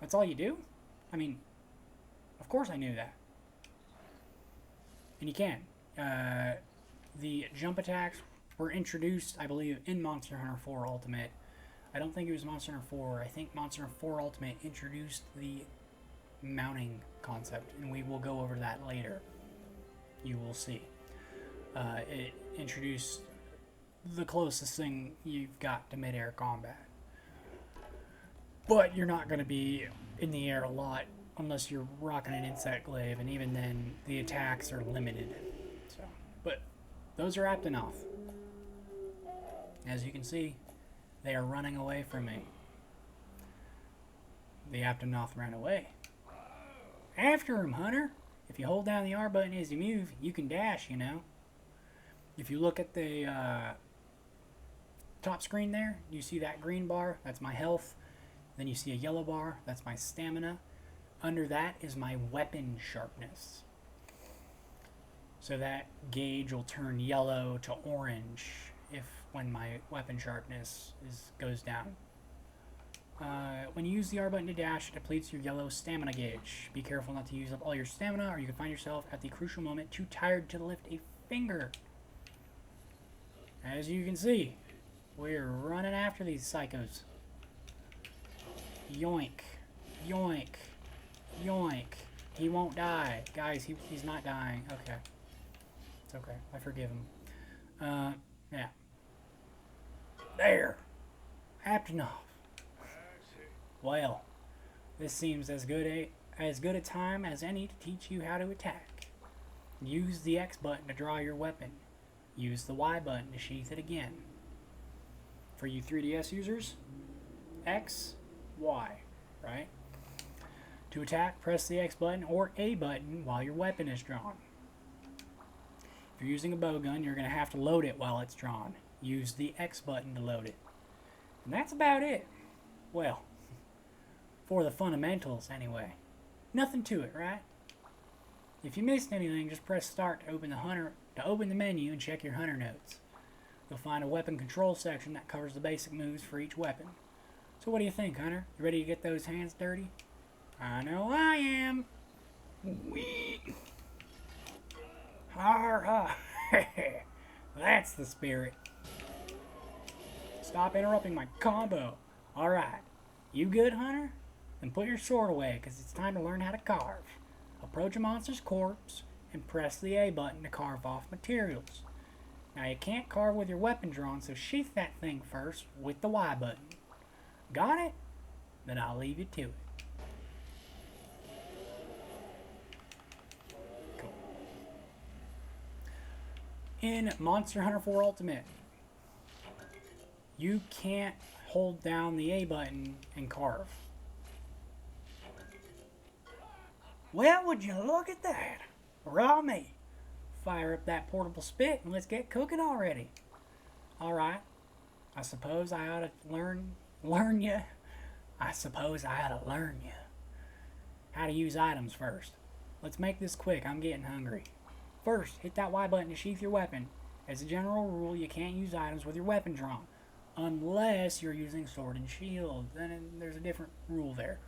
That's all you do? I mean, of course I knew that. And you can. The jump attacks were introduced, I believe, in Monster Hunter 4 Ultimate. I don't think it was Monster Hunter 4. I think Monster Hunter 4 Ultimate introduced the mounting concept, and we will go over that later. You will see. It introduced the closest thing you've got to mid-air combat. But you're not going to be in the air a lot unless you're rocking an insect glaive, and even then the attacks are limited. So, but those are Aptonoth. As you can see, they are running away from me. The Aptonoth ran away. After him, Hunter! If you hold down the R button as you move, you can dash, you know. If you look at the top screen there, you see that green bar, that's my health. Then you see a yellow bar, that's my stamina. Under that is my weapon sharpness. So that gauge will turn yellow to orange when my weapon sharpness goes down. When you use the R button to dash, it depletes your yellow stamina gauge. Be careful not to use up all your stamina, or you can find yourself at the crucial moment too tired to lift a finger. As you can see, we're running after these psychos. Yoink. Yoink. Yoink. He won't die. Guys, he's not dying. Okay. It's okay. I forgive him. Yeah. There. Apt enough. Well, this seems as good a time as any to teach you how to attack. Use the X button to draw your weapon. Use the Y button to sheath it again. For you 3DS users, X, Y, right? To attack, press the X button or A button while your weapon is drawn. If you're using a bow gun, you're going to have to load it while it's drawn. Use the X button to load it. And that's about it. Well, for the fundamentals anyway. Nothing to it, right? If you missed anything, just press start to open the menu and check your hunter notes. You'll find a weapon control section that covers the basic moves for each weapon. So what do you think, Hunter? You ready to get those hands dirty? I know I am. Wee. Har ha. That's the spirit. Stop interrupting my combo. Alright. You good, Hunter? Then put your sword away, because it's time to learn how to carve. Approach a monster's corpse and press the A button to carve off materials. Now you can't carve with your weapon drawn, so sheath that thing first with the Y button. Got it? Then I'll leave you to it. Cool. In Monster Hunter 4 Ultimate, you can't hold down the A button and carve. Well, would you look at that? Raw meat. Fire up that portable spit and let's get cooking already. Alright. I suppose I ought to learn you. I suppose I ought to learn you how to use items first. Let's make this quick. I'm getting hungry. First, hit that Y button to sheath your weapon. As a general rule, you can't use items with your weapon drawn. Unless you're using sword and shield. Then there's a different rule there.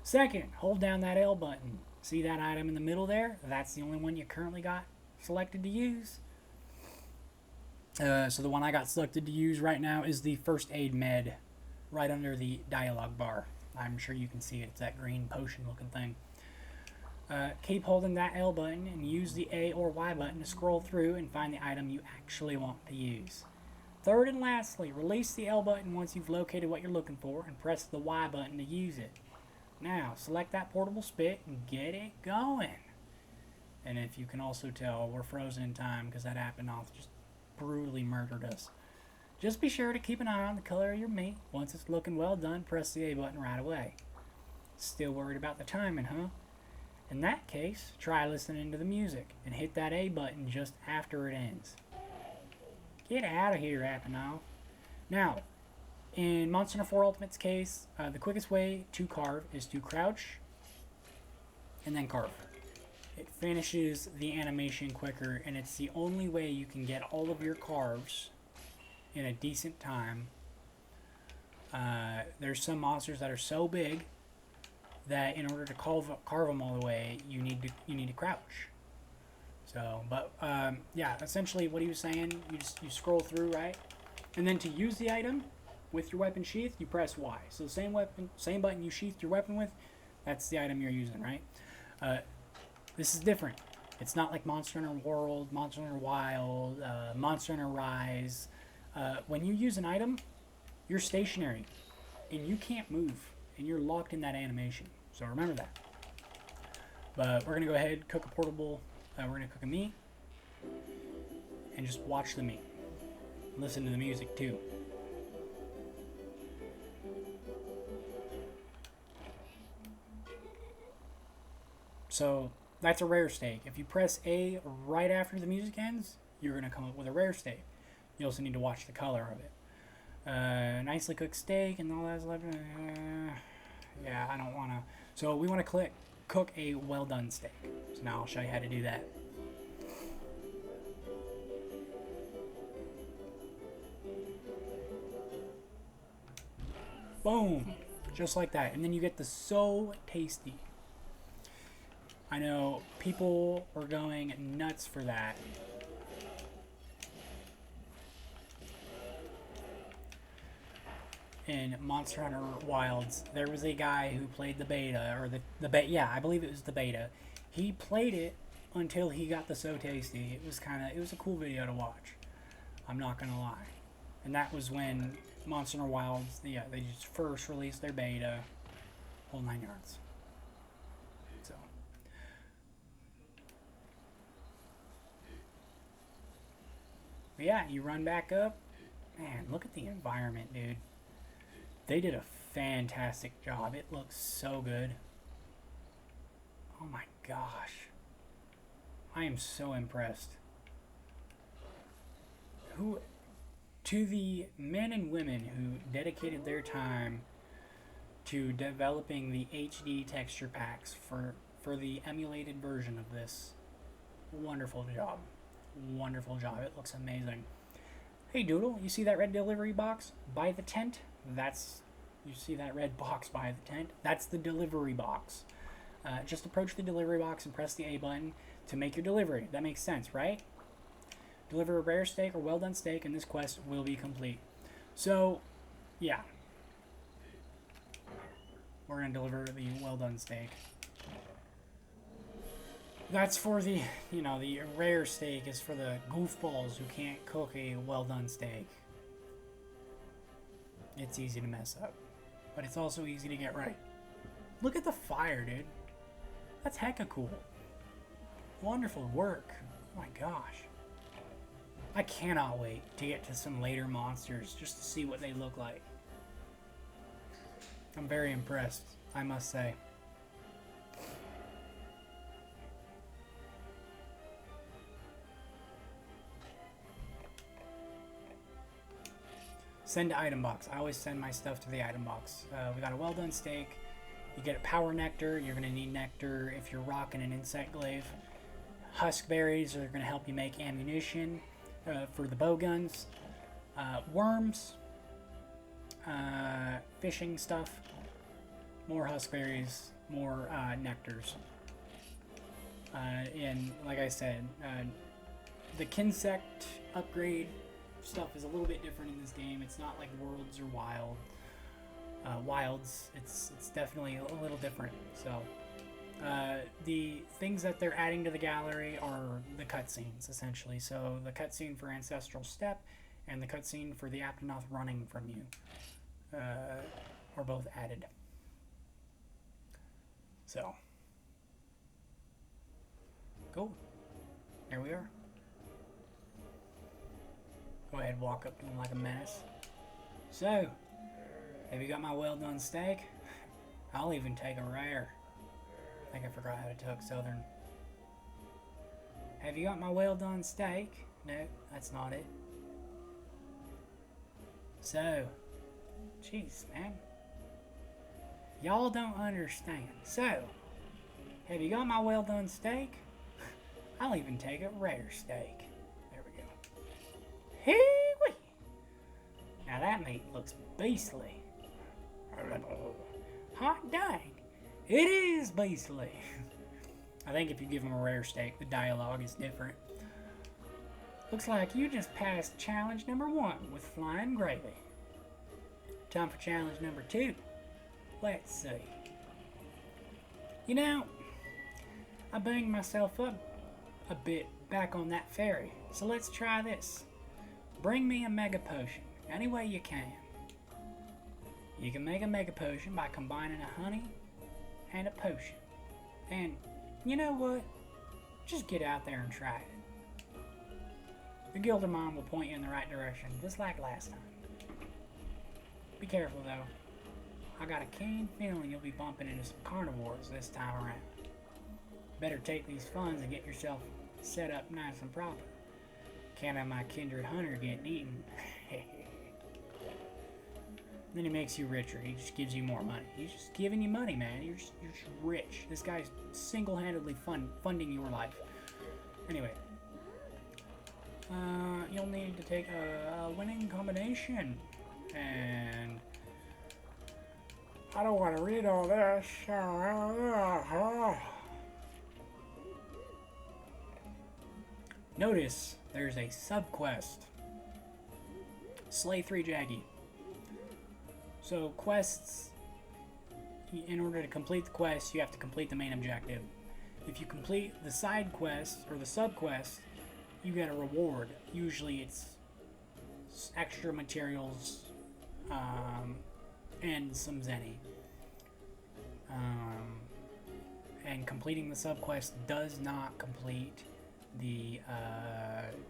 Second, hold down that L button. See that item in the middle there? That's the only one you currently got selected to use. So the one I got selected to use right now is the first aid med right under the dialogue bar. I'm sure you can see it. It's that green potion looking thing. Keep holding that L button and use the A or Y button to scroll through and find the item you actually want to use. Third and lastly, release the L button once you've located what you're looking for and press the Y button to use it. Now, select that portable spit and get it going. And if you can also tell, we're frozen in time because that Apatow just brutally murdered us. Just be sure to keep an eye on the color of your meat. Once it's looking well done, press the A button right away. Still worried about the timing, huh? In that case, try listening to the music and hit that A button just after it ends. Get out of here, Apatow. Now, in Monster Hunter 4 Ultimate's case, the quickest way to carve is to crouch and then carve. It finishes the animation quicker, and it's the only way you can get all of your carves in a decent time. There's some monsters that are so big that in order to carve them all the way, you need to crouch. So, but yeah, essentially what he was saying, you scroll through, right, and then to use the item with your weapon sheath, you press Y. So the same button you sheathed your weapon with, that's the item you're using, right? This is different. It's not like Monster Hunter World, Monster Hunter Wild, Monster Hunter Rise. When you use an item, you're stationary, and you can't move, and you're locked in that animation. So remember that. But we're gonna go ahead, cook a portable. We're gonna cook a meat, and just watch the meat. Listen to the music too. So that's a rare steak. If you press A right after the music ends, you're going to come up with a rare steak. You also need to watch the color of it. Nicely cooked steak and all that's left. Yeah, I don't want to. So we want to cook a well done steak. So now I'll show you how to do that. Boom. Just like that. And then you get the so tasty. I know people were going nuts for that. in Monster Hunter Wilds, there was a guy who played the beta, or the beta, yeah, I believe it was the beta. He played it until he got the So Tasty. It was a cool video to watch. I'm not gonna lie. And that was when Monster Hunter Wilds, yeah, they just first released their beta, whole 9 yards. So. But yeah, you run back up. Man, look at the environment, dude. They did a fantastic job. It looks so good. Oh my gosh. I am so impressed. To the men and women who dedicated their time to developing the HD texture packs for the emulated version of this, wonderful job. Wonderful job. It looks amazing. Hey Doodle, you see that red delivery box by the tent? You see that red box by the tent? That's the delivery box. Just approach the delivery box and press the A button to make your delivery. That makes sense, right? Deliver a rare steak or well done steak and this quest will be complete. So, yeah. We're going to deliver the well done steak. That's for the rare steak is for the goofballs who can't cook a well done steak. It's easy to mess up, but it's also easy to get right. Look at the fire, dude. That's hecka cool. Wonderful work. Oh my gosh. I cannot wait to get to some later monsters just to see what they look like. I'm very impressed, I must say. Send to item box. I always send my stuff to the item box. We got a well done steak. You get a power nectar. You're going to need nectar if you're rocking an insect glaive. Husk berries are going to help you make ammunition for the bow guns. Worms. Fishing stuff. More husk berries. More nectars. And like I said, the Kinsect upgrade stuff is a little bit different in this game. It's not like Worlds or Wilds. It's definitely a little different. So the things that they're adding to the gallery are the cutscenes, essentially. So the cutscene for Ancestral Step and the cutscene for the Aptonoth running from you are both added. So cool. Here we are. Go ahead, walk up to him like a menace. So, have you got my well done steak? I'll even take a rare. I think I forgot how to talk Southern. Have you got my well done steak? No, that's not it. So, jeez, man. Y'all don't understand. So, have you got my well done steak? I'll even take a rare steak. Hee-wee! Now that meat looks beastly. Hot dang! It is beastly. I think if you give him a rare steak, the dialogue is different. Looks like you just passed challenge number 1 with flying gravy. Time for challenge number 2. Let's see. You know, I banged myself up a bit back on that ferry, so let's try this. Bring me a mega potion, any way you can. You can make a mega potion by combining a honey and a potion. And you know what? Just get out there and try it. The Guildermon will point you in the right direction, just like last time. Be careful though. I got a keen feeling you'll be bumping into some carnivores this time around. Better take these funds and get yourself set up nice and proper. Can't have my kindred hunter getting eaten. Then he makes you richer. He just gives you more money. He's just giving you money, man. You're just rich. This guy's single-handedly funding your life. Anyway. You'll need to take a winning combination. And I don't want to read all this. Notice there's a sub-quest. Slay 3 Jaggy. So quests, in order to complete the quest, you have to complete the main objective. If you complete the side quest or the sub quest, you get a reward. Usually it's extra materials and some zenny. And completing the sub quest does not complete the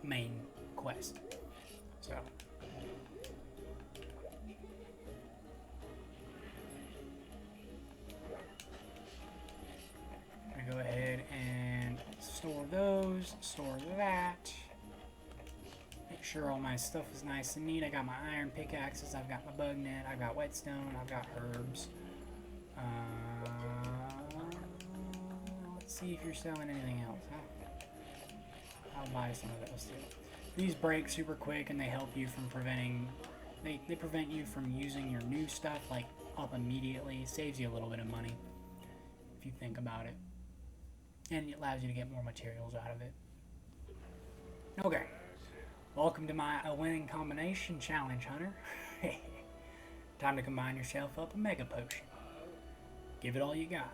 main quest. So I'm gonna go ahead and store those, store that. Make sure all my stuff is nice and neat. I got my iron pickaxes, I've got my bug net, I've got whetstone, I've got herbs. Let's see if you're selling anything else, huh? I'll buy some of those too. These break super quick and they help you from preventing... They prevent you from using your new stuff like up immediately. It saves you a little bit of money if you think about it. And it allows you to get more materials out of it. Okay. Welcome to my winning combination challenge, Hunter. Time to combine yourself up a mega potion. Give it all you got.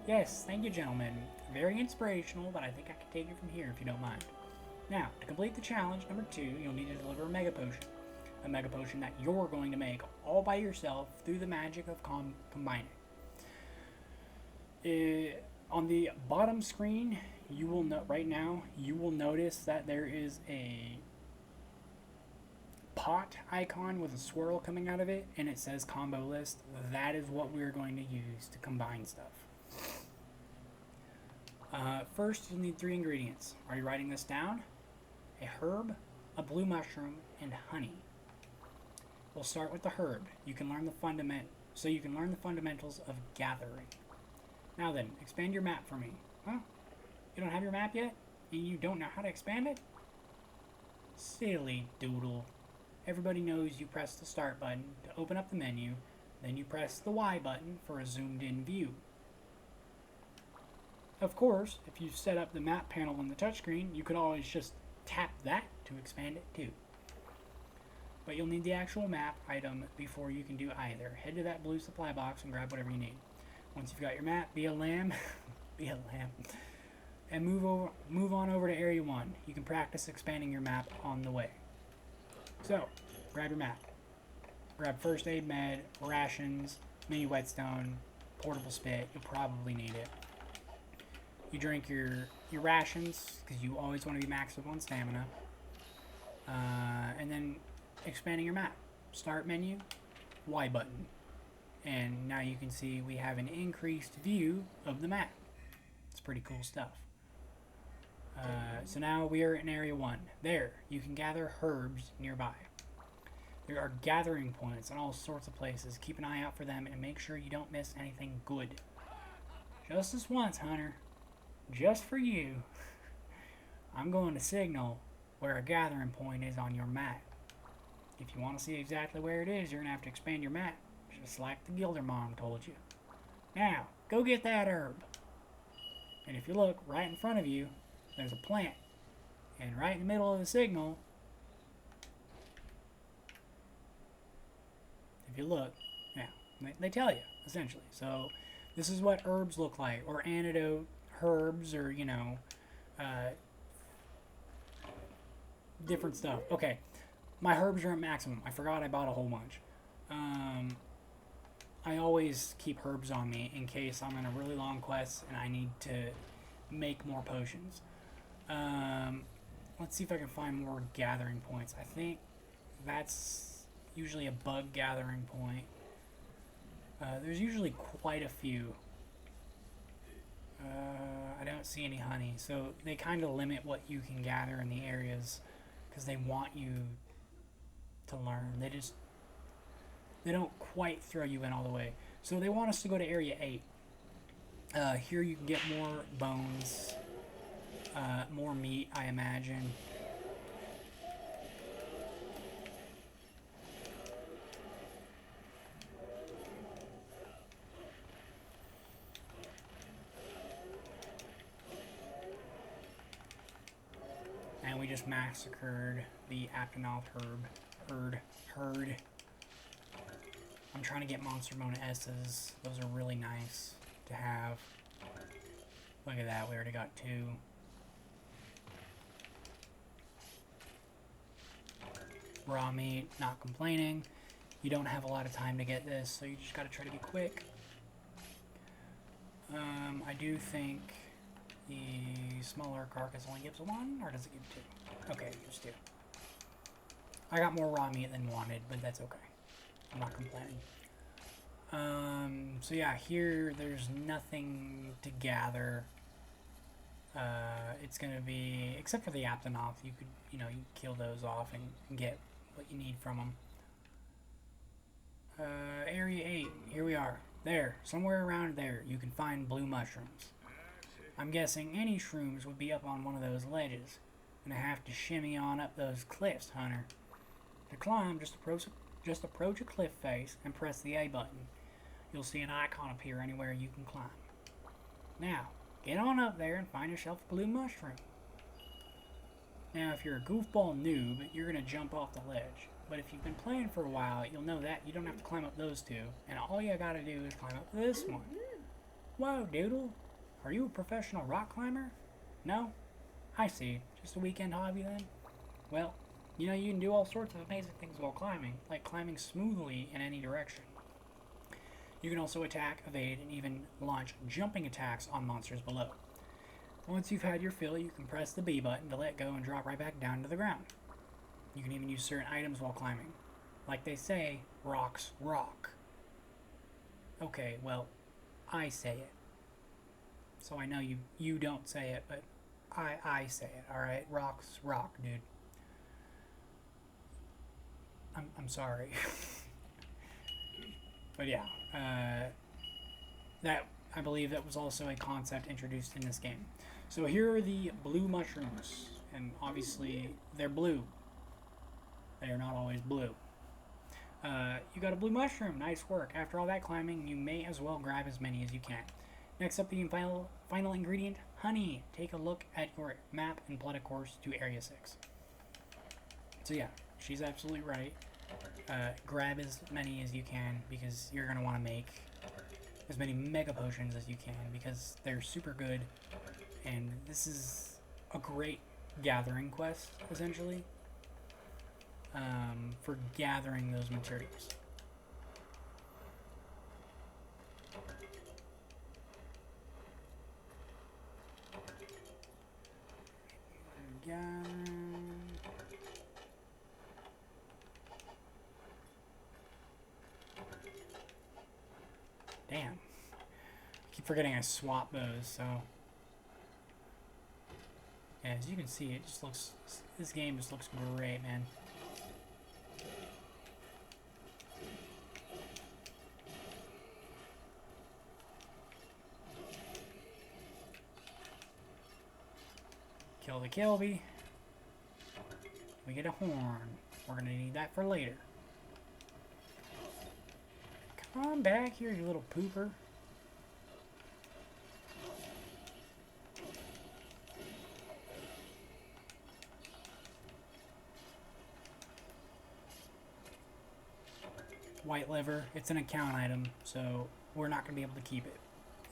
Yes, thank you, gentlemen. Very inspirational, but I think I can take it from here if you don't mind. Now, to complete the challenge, number 2, you'll need to deliver a mega potion. A mega potion that you're going to make all by yourself through the magic of combining. On the bottom screen, you will right now, you will notice that there is a pot icon with a swirl coming out of it, and it says combo list. That is what we're going to use to combine stuff. First, you'll need 3 ingredients. Are you writing this down? A herb, a blue mushroom, and honey. We'll start with the herb. You can learn the fundamentals of gathering. Now then, expand your map for me. Huh? You don't have your map yet? And you don't know how to expand it? Silly doodle. Everybody knows you press the start button to open up the menu, then you press the Y button for a zoomed in view. Of course, if you set up the map panel on the touchscreen, you could always just tap that to expand it too. But you'll need the actual map item before you can do either. Head to that blue supply box and grab whatever you need. Once you've got your map, be a lamb, be a lamb, and move on over to Area 1. You can practice expanding your map on the way. So, grab your map. Grab first aid med, rations, mini whetstone, portable spit. You'll probably need it. You drink your rations, because you always want to be maxed up on stamina. And then expanding your map. Start menu, Y button. And now you can see we have an increased view of the map. It's pretty cool stuff. So now we are in Area 1. There, you can gather herbs nearby. There are gathering points in all sorts of places. Keep an eye out for them and make sure you don't miss anything good. Just this once, Hunter. Just for you. I'm going to signal where a gathering point is on your map. If you want to see exactly where it is, you're going to have to expand your map. Just like the Gilder Mom told you. Now, go get that herb. And if you look right in front of you, there's a plant. And right in the middle of the signal, if you look, yeah, they tell you, essentially. So, this is what herbs look like, or antidote herbs, or, you know, different stuff. Okay, my herbs are at maximum. I forgot I bought a whole bunch. I always keep herbs on me in case I'm in a really long quest and I need to make more potions. Let's see if I can find more gathering points. I think that's usually a bug gathering point. There's usually quite a few. I don't see any honey, so they kind of limit what you can gather in the areas because they want you to learn. They don't quite throw you in all the way. So they want us to go to Area 8. Here you can get more bones, more meat, I imagine. And we just massacred the Aptonoth herd. I'm trying to get Monster Mona S's. Those are really nice to have. Look at that, we already got 2. Raw meat, not complaining. You don't have a lot of time to get this, so you just gotta try to be quick. I do think the smaller carcass only gives 1, or does it give 2? Okay, it gives 2. I got more raw meat than wanted, but that's okay. I'm not complaining. So yeah, here there's nothing to gather. It's gonna be, except for the Aptonoth, you could, you kill those off and get what you need from them. Area 8, here we are. There, somewhere around there, you can find blue mushrooms. I'm guessing any shrooms would be up on one of those ledges. Gonna have to shimmy on up those cliffs, Hunter. To climb, just approach a cliff face and press the A button. You'll see an icon appear anywhere you can climb. Now, get on up there and find yourself a blue mushroom. Now, if you're a goofball noob, you're gonna jump off the ledge. But if you've been playing for a while, you'll know that you don't have to climb up those 2, and all you gotta do is climb up this one. Whoa, Doodle! Are you a professional rock climber? No? I see. Just a weekend hobby then? Well, you can do all sorts of amazing things while climbing, like climbing smoothly in any direction. You can also attack, evade, and even launch jumping attacks on monsters below. Once you've had your fill, you can press the B button to let go and drop right back down to the ground. You can even use certain items while climbing. Like they say, rocks rock. Okay, well, I say it. So I know you don't say it, but I say it, alright? Rocks rock, dude. I'm sorry. But yeah, I believe that was also a concept introduced in this game. So here are the blue mushrooms, and obviously they're blue. They are not always blue. You got a blue mushroom, nice work. After all that climbing, you may as well grab as many as you can. Next up, the final ingredient, honey. Take a look at your map and plot a course to Area 6. So yeah, she's absolutely right. Grab as many as you can, because you're going to want to make as many mega potions as you can, because they're super good, and this is a great gathering quest, essentially, for gathering those materials. Damn. I keep forgetting I swap those, so. Yeah, as you can see, it just looks, this game just looks great, man. Kill the Kelby. We get a horn. We're gonna need that for later. Come on back here, you little pooper. White liver. It's an account item, so we're not gonna be able to keep it.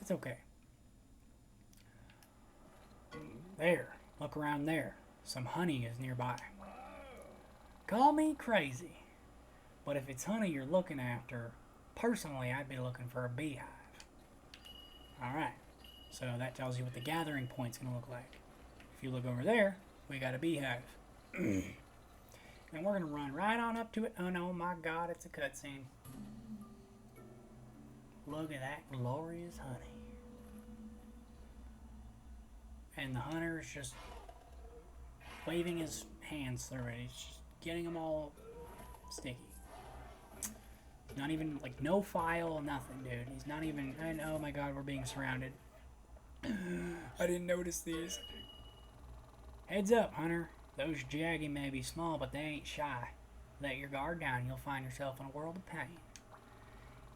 It's okay. There. Look around there. Some honey is nearby. Call me crazy, but if it's honey you're looking after, personally I'd be looking for a beehive. Alright, so that tells you what the gathering point's going to look like. If you look over there, we got a beehive. And we're going to run right on up to it. Oh no, my god, it's a cutscene. Look at that glorious honey. And the hunter is just waving his hands through it. He's just getting them all sticky. Not even, like, no file, nothing, dude. He's not even, and oh my god, we're being surrounded. I didn't notice these. Heads up, hunter. Those jaggy may be small, but they ain't shy. Let your guard down, you'll find yourself in a world of pain.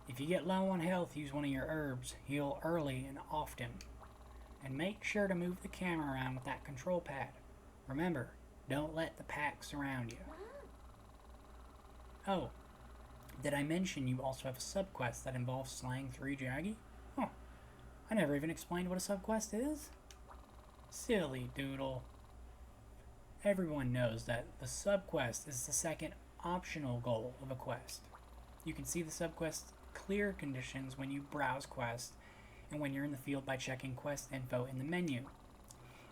If you get low on health, use one of your herbs. Heal early and often. And make sure to move the camera around with that control pad. Remember, don't let the pack surround you. Oh, Did I mention you also have a subquest that involves slaying 3 Jaggy? Huh. I never even explained what a subquest is. Silly doodle. Everyone knows that the subquest is the second optional goal of a quest. You can see the subquest clear conditions when you browse quests and when you're in the field by checking quest info in the menu.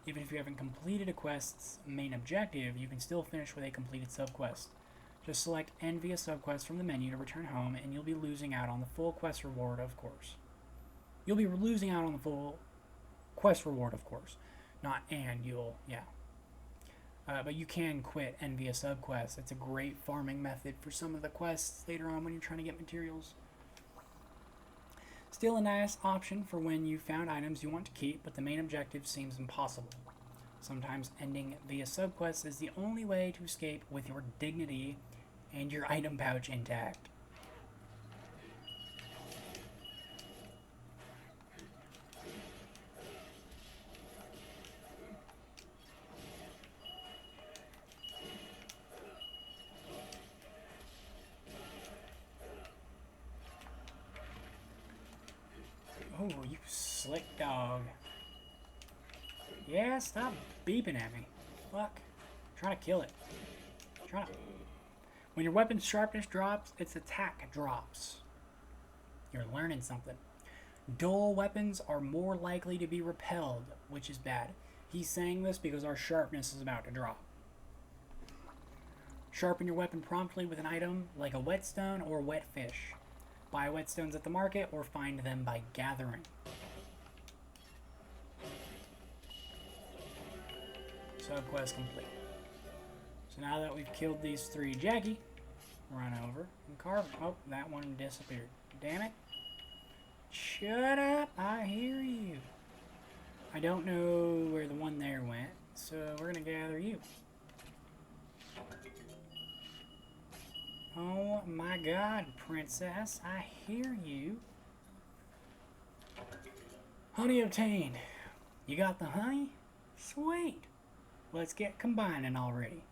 Even if you haven't completed a quest's main objective, you can still finish with a completed subquest. Just select End via subquest from the menu to return home, and you'll be losing out on the full quest reward, of course. You'll be losing out on the full quest reward, of course. Not and, yeah. But you can quit End via subquest. It's a great farming method for some of the quests later on when you're trying to get materials. Still a nice option for when you found items you want to keep, but the main objective seems impossible. Sometimes ending via subquest is the only way to escape with your dignity and your item pouch intact. Oh, you slick dog. Yeah, stop beeping at me. Fuck. I'm trying to kill it. When your weapon's sharpness drops, its attack drops. You're learning something. Dull weapons are more likely to be repelled, which is bad. He's saying this because our sharpness is about to drop. Sharpen your weapon promptly with an item like a whetstone or wet fish. Buy whetstones at the market or find them by gathering. Subquest complete. So now that we've killed these 3 Jaggy, run over and carve. Oh, that one disappeared. Damn it. Shut up, I hear you. I don't know where the one there went, so we're gonna gather you. Oh my god, princess, I hear you. Honey obtained. You got the honey? Sweet. Let's get combining already.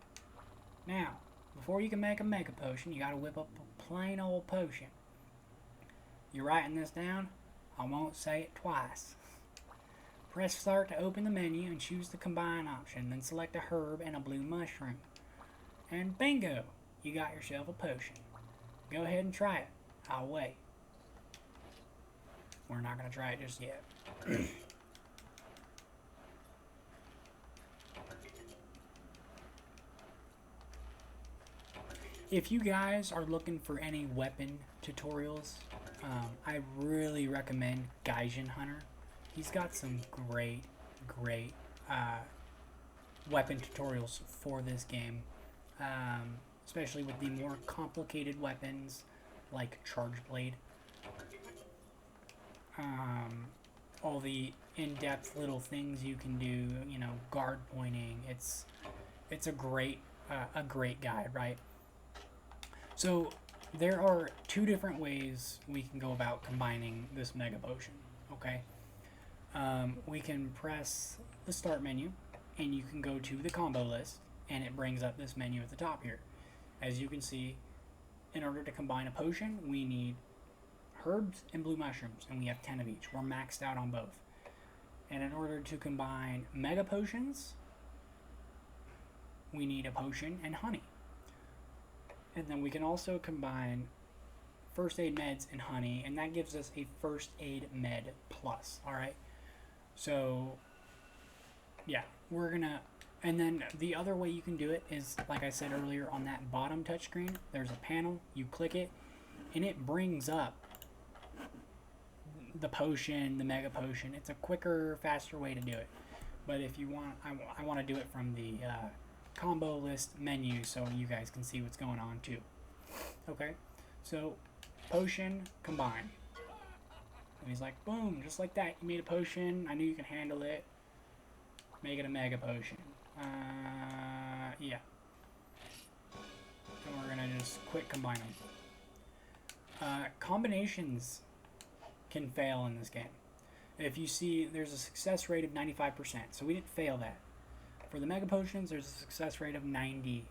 Now, before you can make a mega potion, you gotta whip up a plain old potion. You writing this down? I won't say it twice. Press start to open the menu and choose the combine option, then select a herb and a blue mushroom. And bingo! You got yourself a potion. Go ahead and try it. I'll wait. We're not going to try it just yet. If you guys are looking for any weapon tutorials, I really recommend Gaijin Hunter. He's got some great weapon tutorials for this game. Especially with the more complicated weapons like Charge Blade. All the in-depth little things you can do, you know, guard pointing. It's a great guide, right? So there are 2 different ways we can go about combining this mega potion. Okay, we can press the start menu, and you can go to the combo list, and it brings up this menu at the top here. As you can see, in order to combine a potion, we need herbs and blue mushrooms, and we have 10 of each. We're maxed out on both. And in order to combine mega potions, we need a potion and honey. And then we can also combine first aid meds and honey, and that gives us a first aid med plus. Alright? So, yeah, we're gonna... And then the other way you can do it is, like I said earlier, on that bottom touchscreen, there's a panel, you click it, and it brings up the potion, the mega potion. It's a quicker, faster way to do it. But if you want, I want to do it from the combo list menu so you guys can see what's going on too. Okay, so potion, combine. And he's like, boom, just like that. You made a potion, I knew you can handle it. Make it a mega potion. Yeah. And we're gonna just quick combine them. Combinations can fail in this game. If you see, there's a success rate of 95%, so we didn't fail that. For the mega potions, there's a success rate of 90%.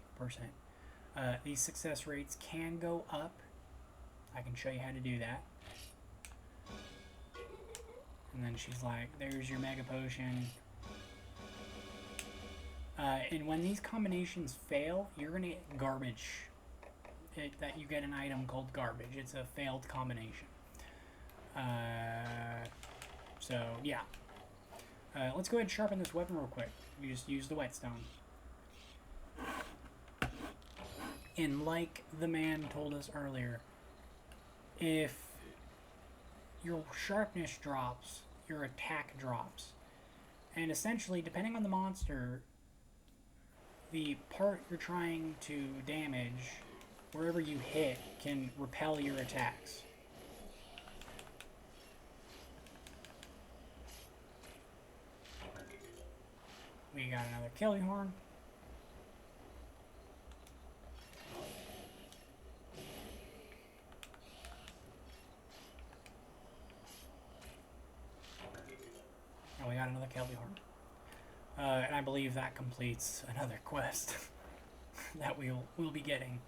These success rates can go up I can show you how to do that. And then she's like, there's your Mega Potion. And when these combinations fail, you're going to get garbage. That you get an item called garbage. It's a failed combination. So, yeah. Let's go ahead and sharpen this weapon real quick. We just use the whetstone. And like the man told us earlier, if your sharpness drops, your attack drops. And essentially, depending on the monster, the part you're trying to damage, wherever you hit, can repel your attacks. We got another Kelly Horn. And we got another Kelly Horn. And I believe that completes another quest that we'll be getting.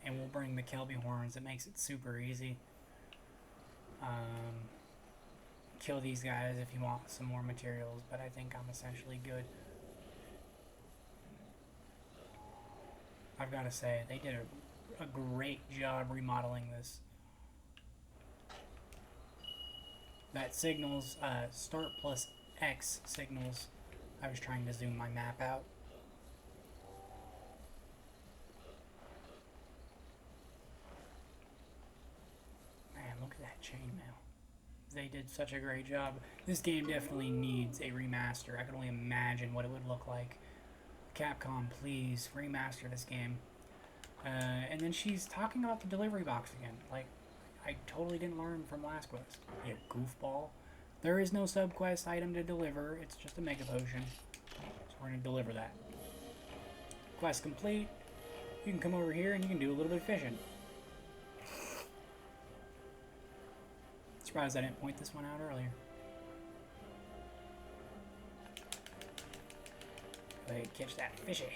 And we'll bring the Kelby Horns. It makes it super easy. Kill these guys if you want some more materials, but I think I'm essentially good. I've got to say, they did a great job remodeling this. That signals, start plus X signals. I was trying to zoom my map out. Man, look at that chainmail. They did such a great job. This game definitely needs a remaster. I can only imagine what it would look like. Capcom, please remaster this game. And then she's talking about the delivery box again. Like, I totally didn't learn from last quest. Yeah, goofball. There is no subquest item to deliver. It's just a Mega Potion. So we're going to deliver that. Quest complete. You can come over here and you can do a little bit of fishing. Surprised I didn't point this one out earlier. Catch that fishy.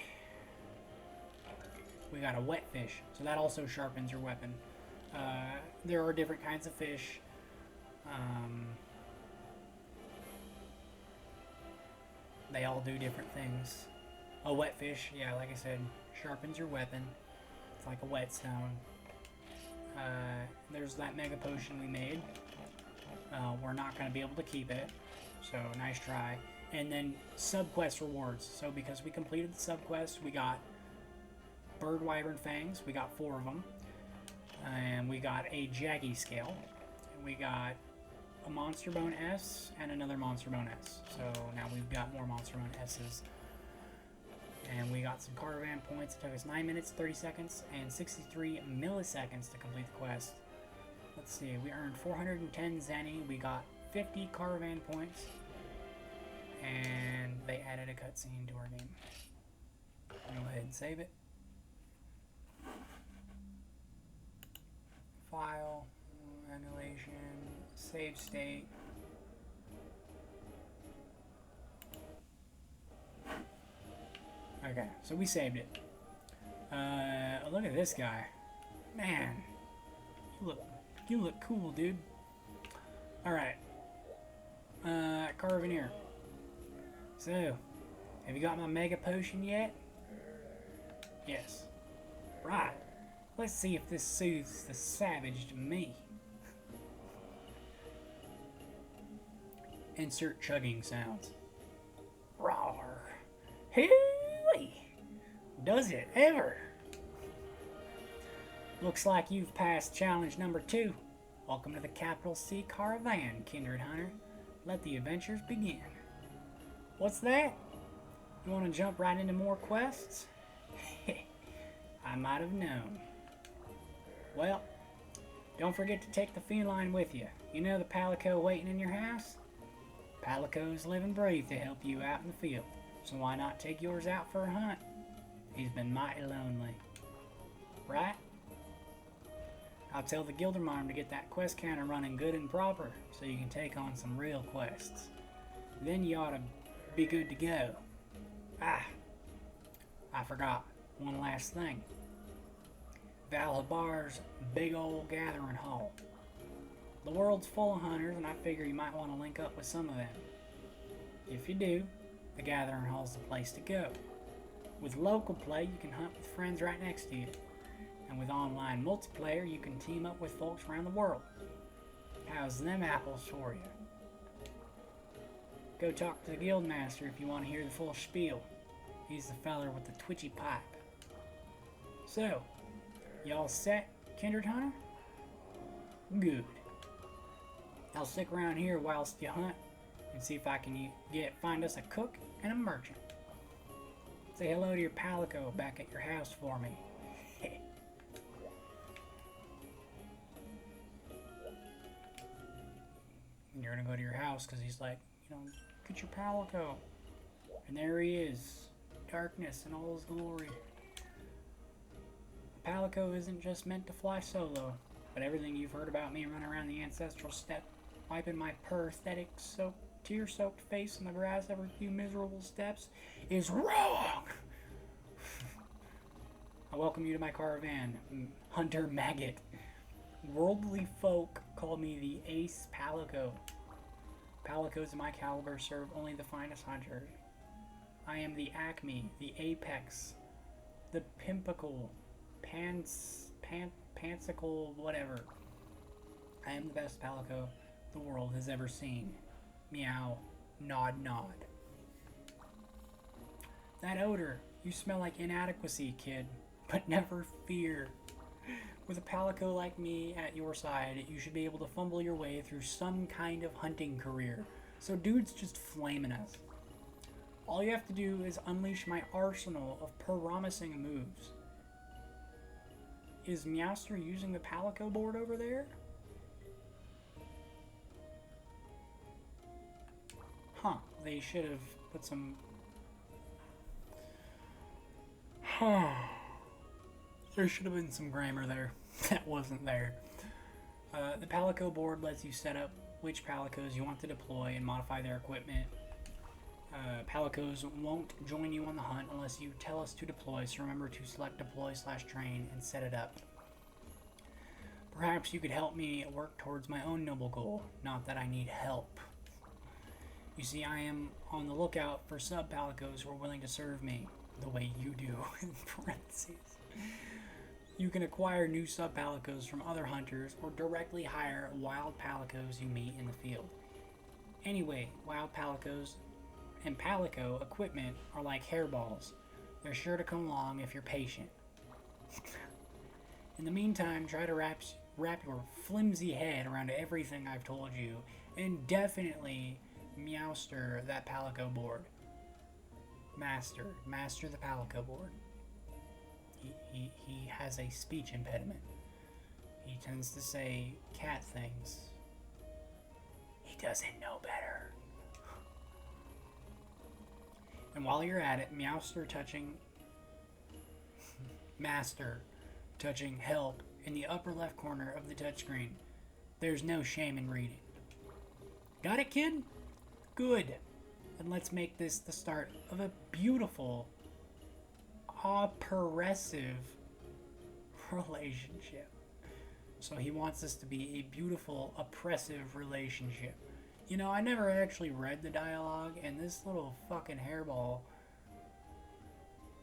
We got a wet fish, so that also sharpens your weapon. There are different kinds of fish. They all do different things. A wet fish, yeah, like I said, sharpens your weapon. It's like a whetstone. There's that Mega Potion we made. We're not going to be able to keep it, so nice try. And then subquest rewards. So because we completed the subquest, we got Bird Wyvern Fangs. We got 4 of them. And we got a Jaggy Scale. And we got a Monster Bone S and another Monster Bone S. So now we've got more Monster Bone S's. And we got some Caravan points. It took us 9 minutes, 30 seconds, and 63 milliseconds to complete the quest. Let's see, we earned 410 Zenny. We got 50 Caravan points. And they added a cutscene to our game. Go ahead and save it. File, emulation, save state. Okay, so we saved it. Look at this guy. Man, you look cool, dude. Alright. Carveneer. So, have you got my Mega Potion yet? Yes. Right. Let's see if this soothes the savage to me. Insert chugging sounds. Rawr. Hooey! Does it ever? Looks like you've passed challenge number 2. Welcome to the Capital C Caravan, Kindred Hunter. Let the adventures begin. What's that? You want to jump right into more quests? I might have known. Well, don't forget to take the feline with you. You know the Palico waiting in your house? Palico's live and breathe to help you out in the field, so why not take yours out for a hunt? He's been mighty lonely. Right? I'll tell the Gildermom to get that quest counter running good and proper, so you can take on some real quests. Then you ought to be good to go. I forgot one last thing. Valhabar's big old gathering hall. The world's full of hunters, and I figure you might want to link up with some of them. If you do, the gathering hall's the place to go. With local play, you can hunt with friends right next to you. And with online multiplayer, you can team up with folks around the world. How's them apples for you? Go talk to the guildmaster if you want to hear the full spiel. He's the feller with the twitchy pipe. So, y'all set, Kindred Hunter? Good. I'll stick around here whilst you hunt and see if I can find us a cook and a merchant. Say hello to your Palico back at your house for me. And you're gonna go to your house because he's like, you know, get your Palico. And there he is, darkness in all his glory. The Palico isn't just meant to fly solo, but everything you've heard about me running around the ancestral steppe, wiping my pathetic, tear-soaked face in the grass every few miserable steps, is wrong! I welcome you to my caravan, Hunter Maggot. Worldly folk call me the Ace Palico. Palicos of my caliber serve only the finest hunters. I am the acme, the apex, the pimpicle, pansicle, whatever. I am the best Palico the world has ever seen. Meow, nod, nod. That odor, you smell like inadequacy, kid, but never fear. With a Palico like me at your side, you should be able to fumble your way through some kind of hunting career. So dude's just flaming us. All you have to do is unleash my arsenal of promising moves. Is Meowster using the Palico board over there? Huh, they should have put some... There should have been some grammar there. That wasn't there. The Palico board lets you set up which Palicos you want to deploy and modify their equipment. Palicos won't join you on the hunt unless you tell us to deploy, so remember to select deploy/train and set it up. Perhaps you could help me work towards my own noble goal, not that I need help. You see, I am on the lookout for sub-Palicos who are willing to serve me, the way you do, in parentheses. You can acquire new sub-Palicos from other hunters or directly hire wild Palicos you meet in the field. Anyway, wild Palicos and Palico equipment are like hairballs. They're sure to come along if you're patient. In the meantime, try to wrap your flimsy head around everything I've told you, and definitely Meowster that Palico board. Master the Palico board. He has a speech impediment. He tends to say cat things. He doesn't know better. And while you're at it, Master touching help in the upper left corner of the touchscreen. There's no shame in reading. Got it, kid? Good. And let's make this the start of a beautiful, oppressive relationship. So he wants this to be a beautiful, oppressive relationship. You know, I never actually read the dialogue, and this little fucking hairball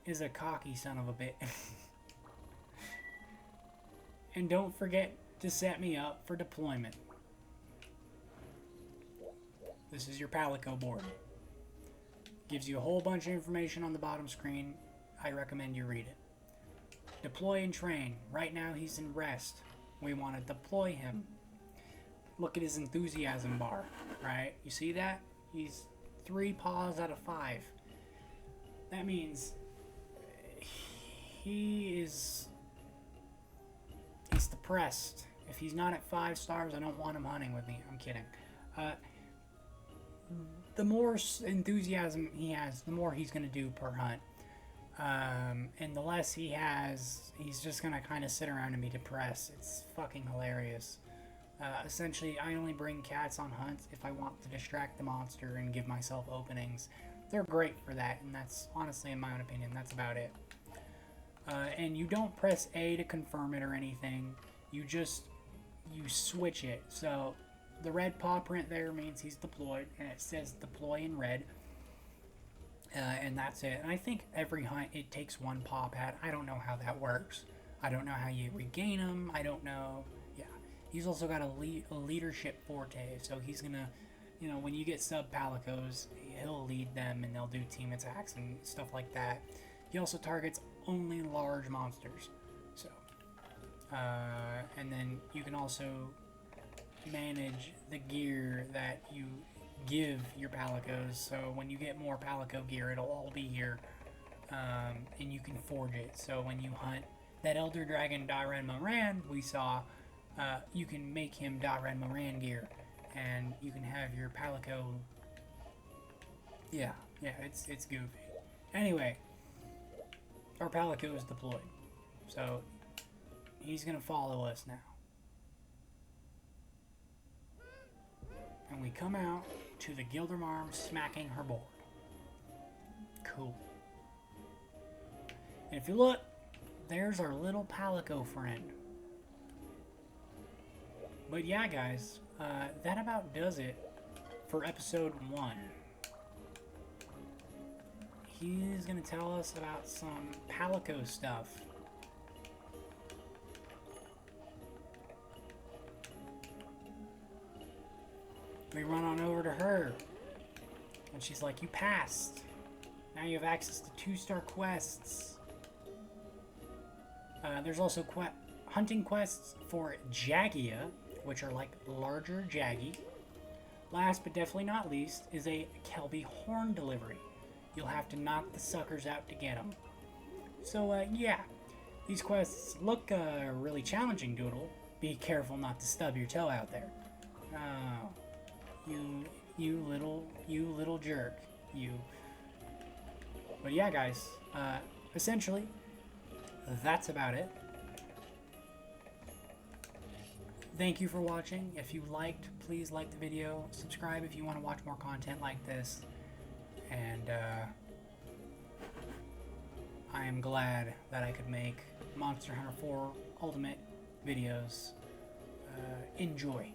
is a cocky son of a bitch. And don't forget to set me up for deployment. This is your Palico board. Gives you a whole bunch of information on the bottom screen. I recommend you read it. Deploy and train. Right now he's in rest. We want to deploy him. Look at his enthusiasm bar, right? You see that? He's 3 paws out of 5. That means he's depressed. If he's not at 5 stars, I don't want him hunting with me. I'm kidding. The more enthusiasm he has, the more he's going to do per hunt. And the less he has, he's just going to kind of sit around and be depressed. It's fucking hilarious. Essentially, I only bring cats on hunts if I want to distract the monster and give myself openings. They're great for that, and that's honestly, in my own opinion, that's about it. And you don't press A to confirm it or anything. You switch it. So the red paw print there means he's deployed, and it says deploy in red. And that's it. And I think every hunt it takes one paw pad. I don't know how that works. I don't know how you regain them. I don't know. Yeah, he's also got a leadership forte, so he's gonna, when you get sub palicos, he'll lead them and they'll do team attacks and stuff like that. He also targets only large monsters. So, and then you can also manage the gear that you give your palicos. So when you get more palico gear, it'll all be here, and you can forge it. So when you hunt that Elder Dragon Dahran Moran we saw, you can make him Dahran Moran gear, and you can have your palico. Yeah, it's goofy. Anyway, our palico is deployed, so he's gonna follow us now. And we come out to the Gildermarm smacking her board. Cool. And if you look, there's our little palico friend. But yeah, guys, that about does it for episode 1. He's going to tell us about some palico stuff. We run on over to her, and she's like, you passed. Now you have access to 2-star quests. There's also hunting quests for Jagia, which are like larger Jaggy. Last but definitely not least is a Kelby horn delivery. You'll have to knock the suckers out to get them. So yeah, these quests look really challenging, Doodle. Be careful not to stub your toe out there. Oh. You little jerk, you. But yeah, guys, essentially, that's about it. Thank you for watching. If you liked, please like the video. Subscribe if you want to watch more content like this. And I am glad that I could make Monster Hunter 4 Ultimate videos. Enjoy.